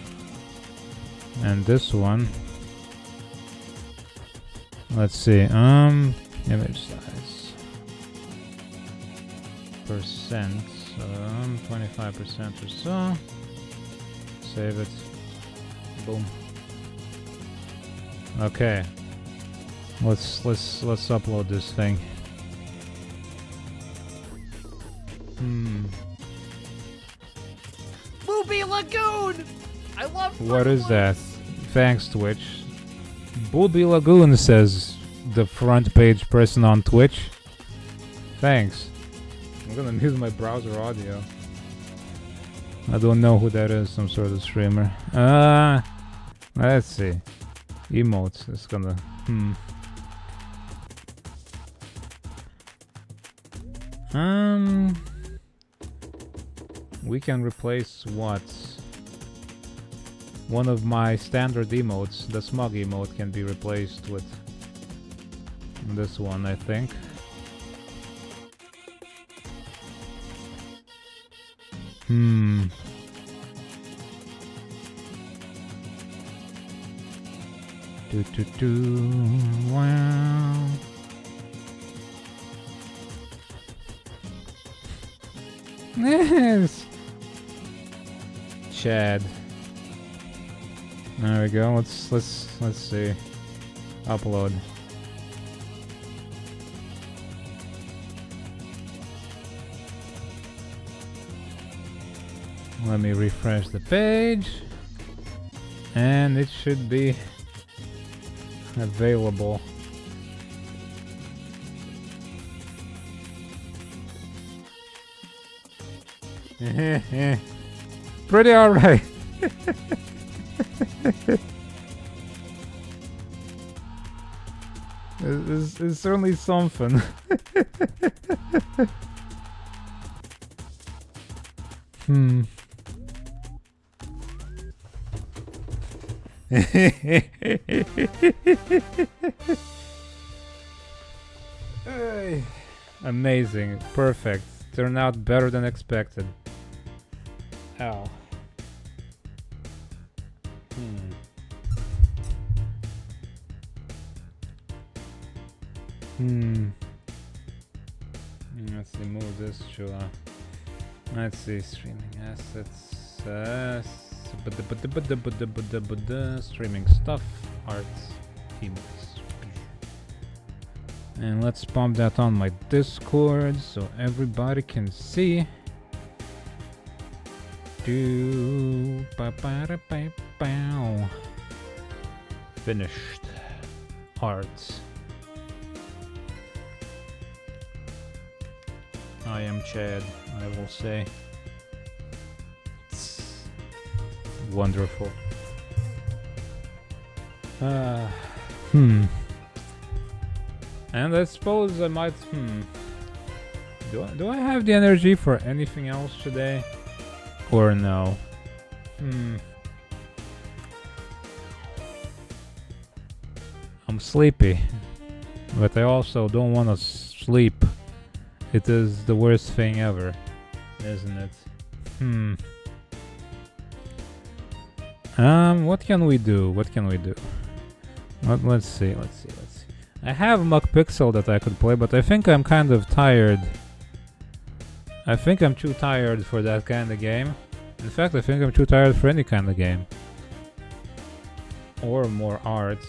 And this one. Let's see. Image size. Percent. 25% or so. Save it. Boom. Okay. Let's upload this thing.
Booby Lagoon! I love
What is that? Thanks, Twitch. Booby Lagoon says the front page person on Twitch. Thanks. I'm gonna mute my browser audio. I don't know who that is, some sort of streamer. Let's see. Emotes, it's gonna... We can replace what? One of my standard emotes, the smug emote, can be replaced with this one, I think. Wow. Yes. Chad. There we go. Let's see. Upload. Let me refresh the page. And it should be available. Pretty alright. It's certainly something. Amazing. Perfect. Turned out better than expected. Ow. Let's see, move this to let's see, streaming assets, streaming stuff, arts, emotes. And let's pump that on my Discord so everybody can see. do. Ba-ba-da-ba-bow. Finished arts. I am Chad, I will say. It's wonderful. And I suppose I might, Do I have the energy for anything else today? Or no? I'm sleepy. But I also don't want to sleep. It is the worst thing ever, isn't it? What can we do? What can we do? Let's see. I have Muck Pixel that I could play, but I think I'm kind of tired. I think I'm too tired for that kind of game. In fact, I think I'm too tired for any kind of game. Or more art.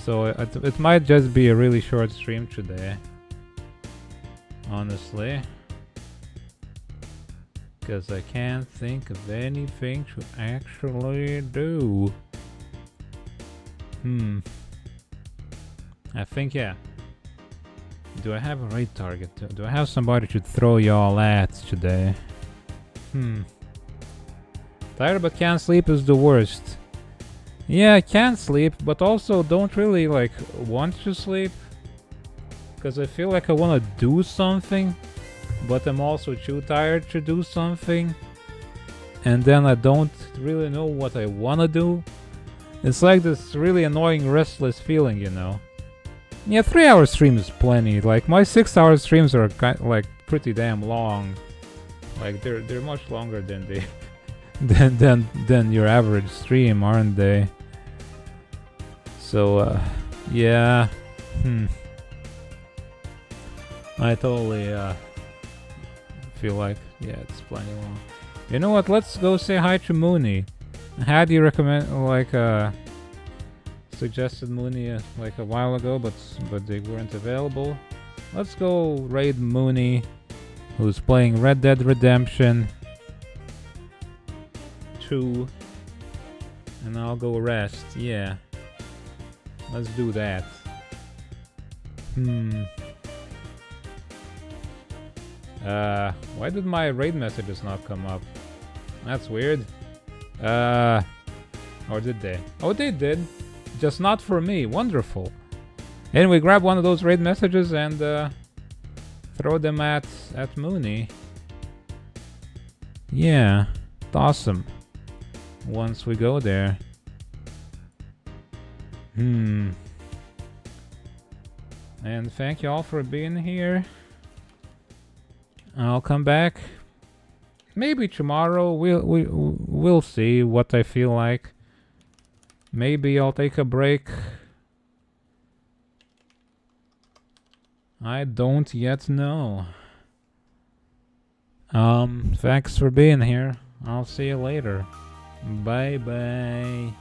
So it might just be a really short stream today. Honestly. Because I can't think of anything to actually do. I think, yeah. Do I have a raid target? Do I have somebody to throw y'all at today? Tired but can't sleep is the worst. Yeah, I can't sleep, but also don't really, like, want to sleep. Because I feel like I want to do something, but I'm also too tired to do something. And then I don't really know what I want to do. It's like this really annoying, restless feeling, you know. Yeah, 3-hour stream is plenty. Like, my 6-hour streams are pretty damn long. Like, they're much longer than they than your average stream, aren't they? So, yeah. I totally feel like, yeah, it's plenty long. You know what? Let's go say hi to Mooney. Had you recommend, like, suggested Mooney like a while ago, but they weren't available. Let's go raid Mooney, who's playing Red Dead Redemption 2, and I'll go rest. Yeah, let's do that. Why did my raid messages not come up? That's weird. Or did they? Oh, they did. Just not for me. Wonderful. Anyway, grab one of those raid messages and throw them at Mooney. Yeah, awesome. Once we go there. And thank you all for being here. I'll come back. Maybe tomorrow. We'll see what I feel like. Maybe I'll take a break. I don't yet know. Thanks for being here. I'll see you later. Bye bye.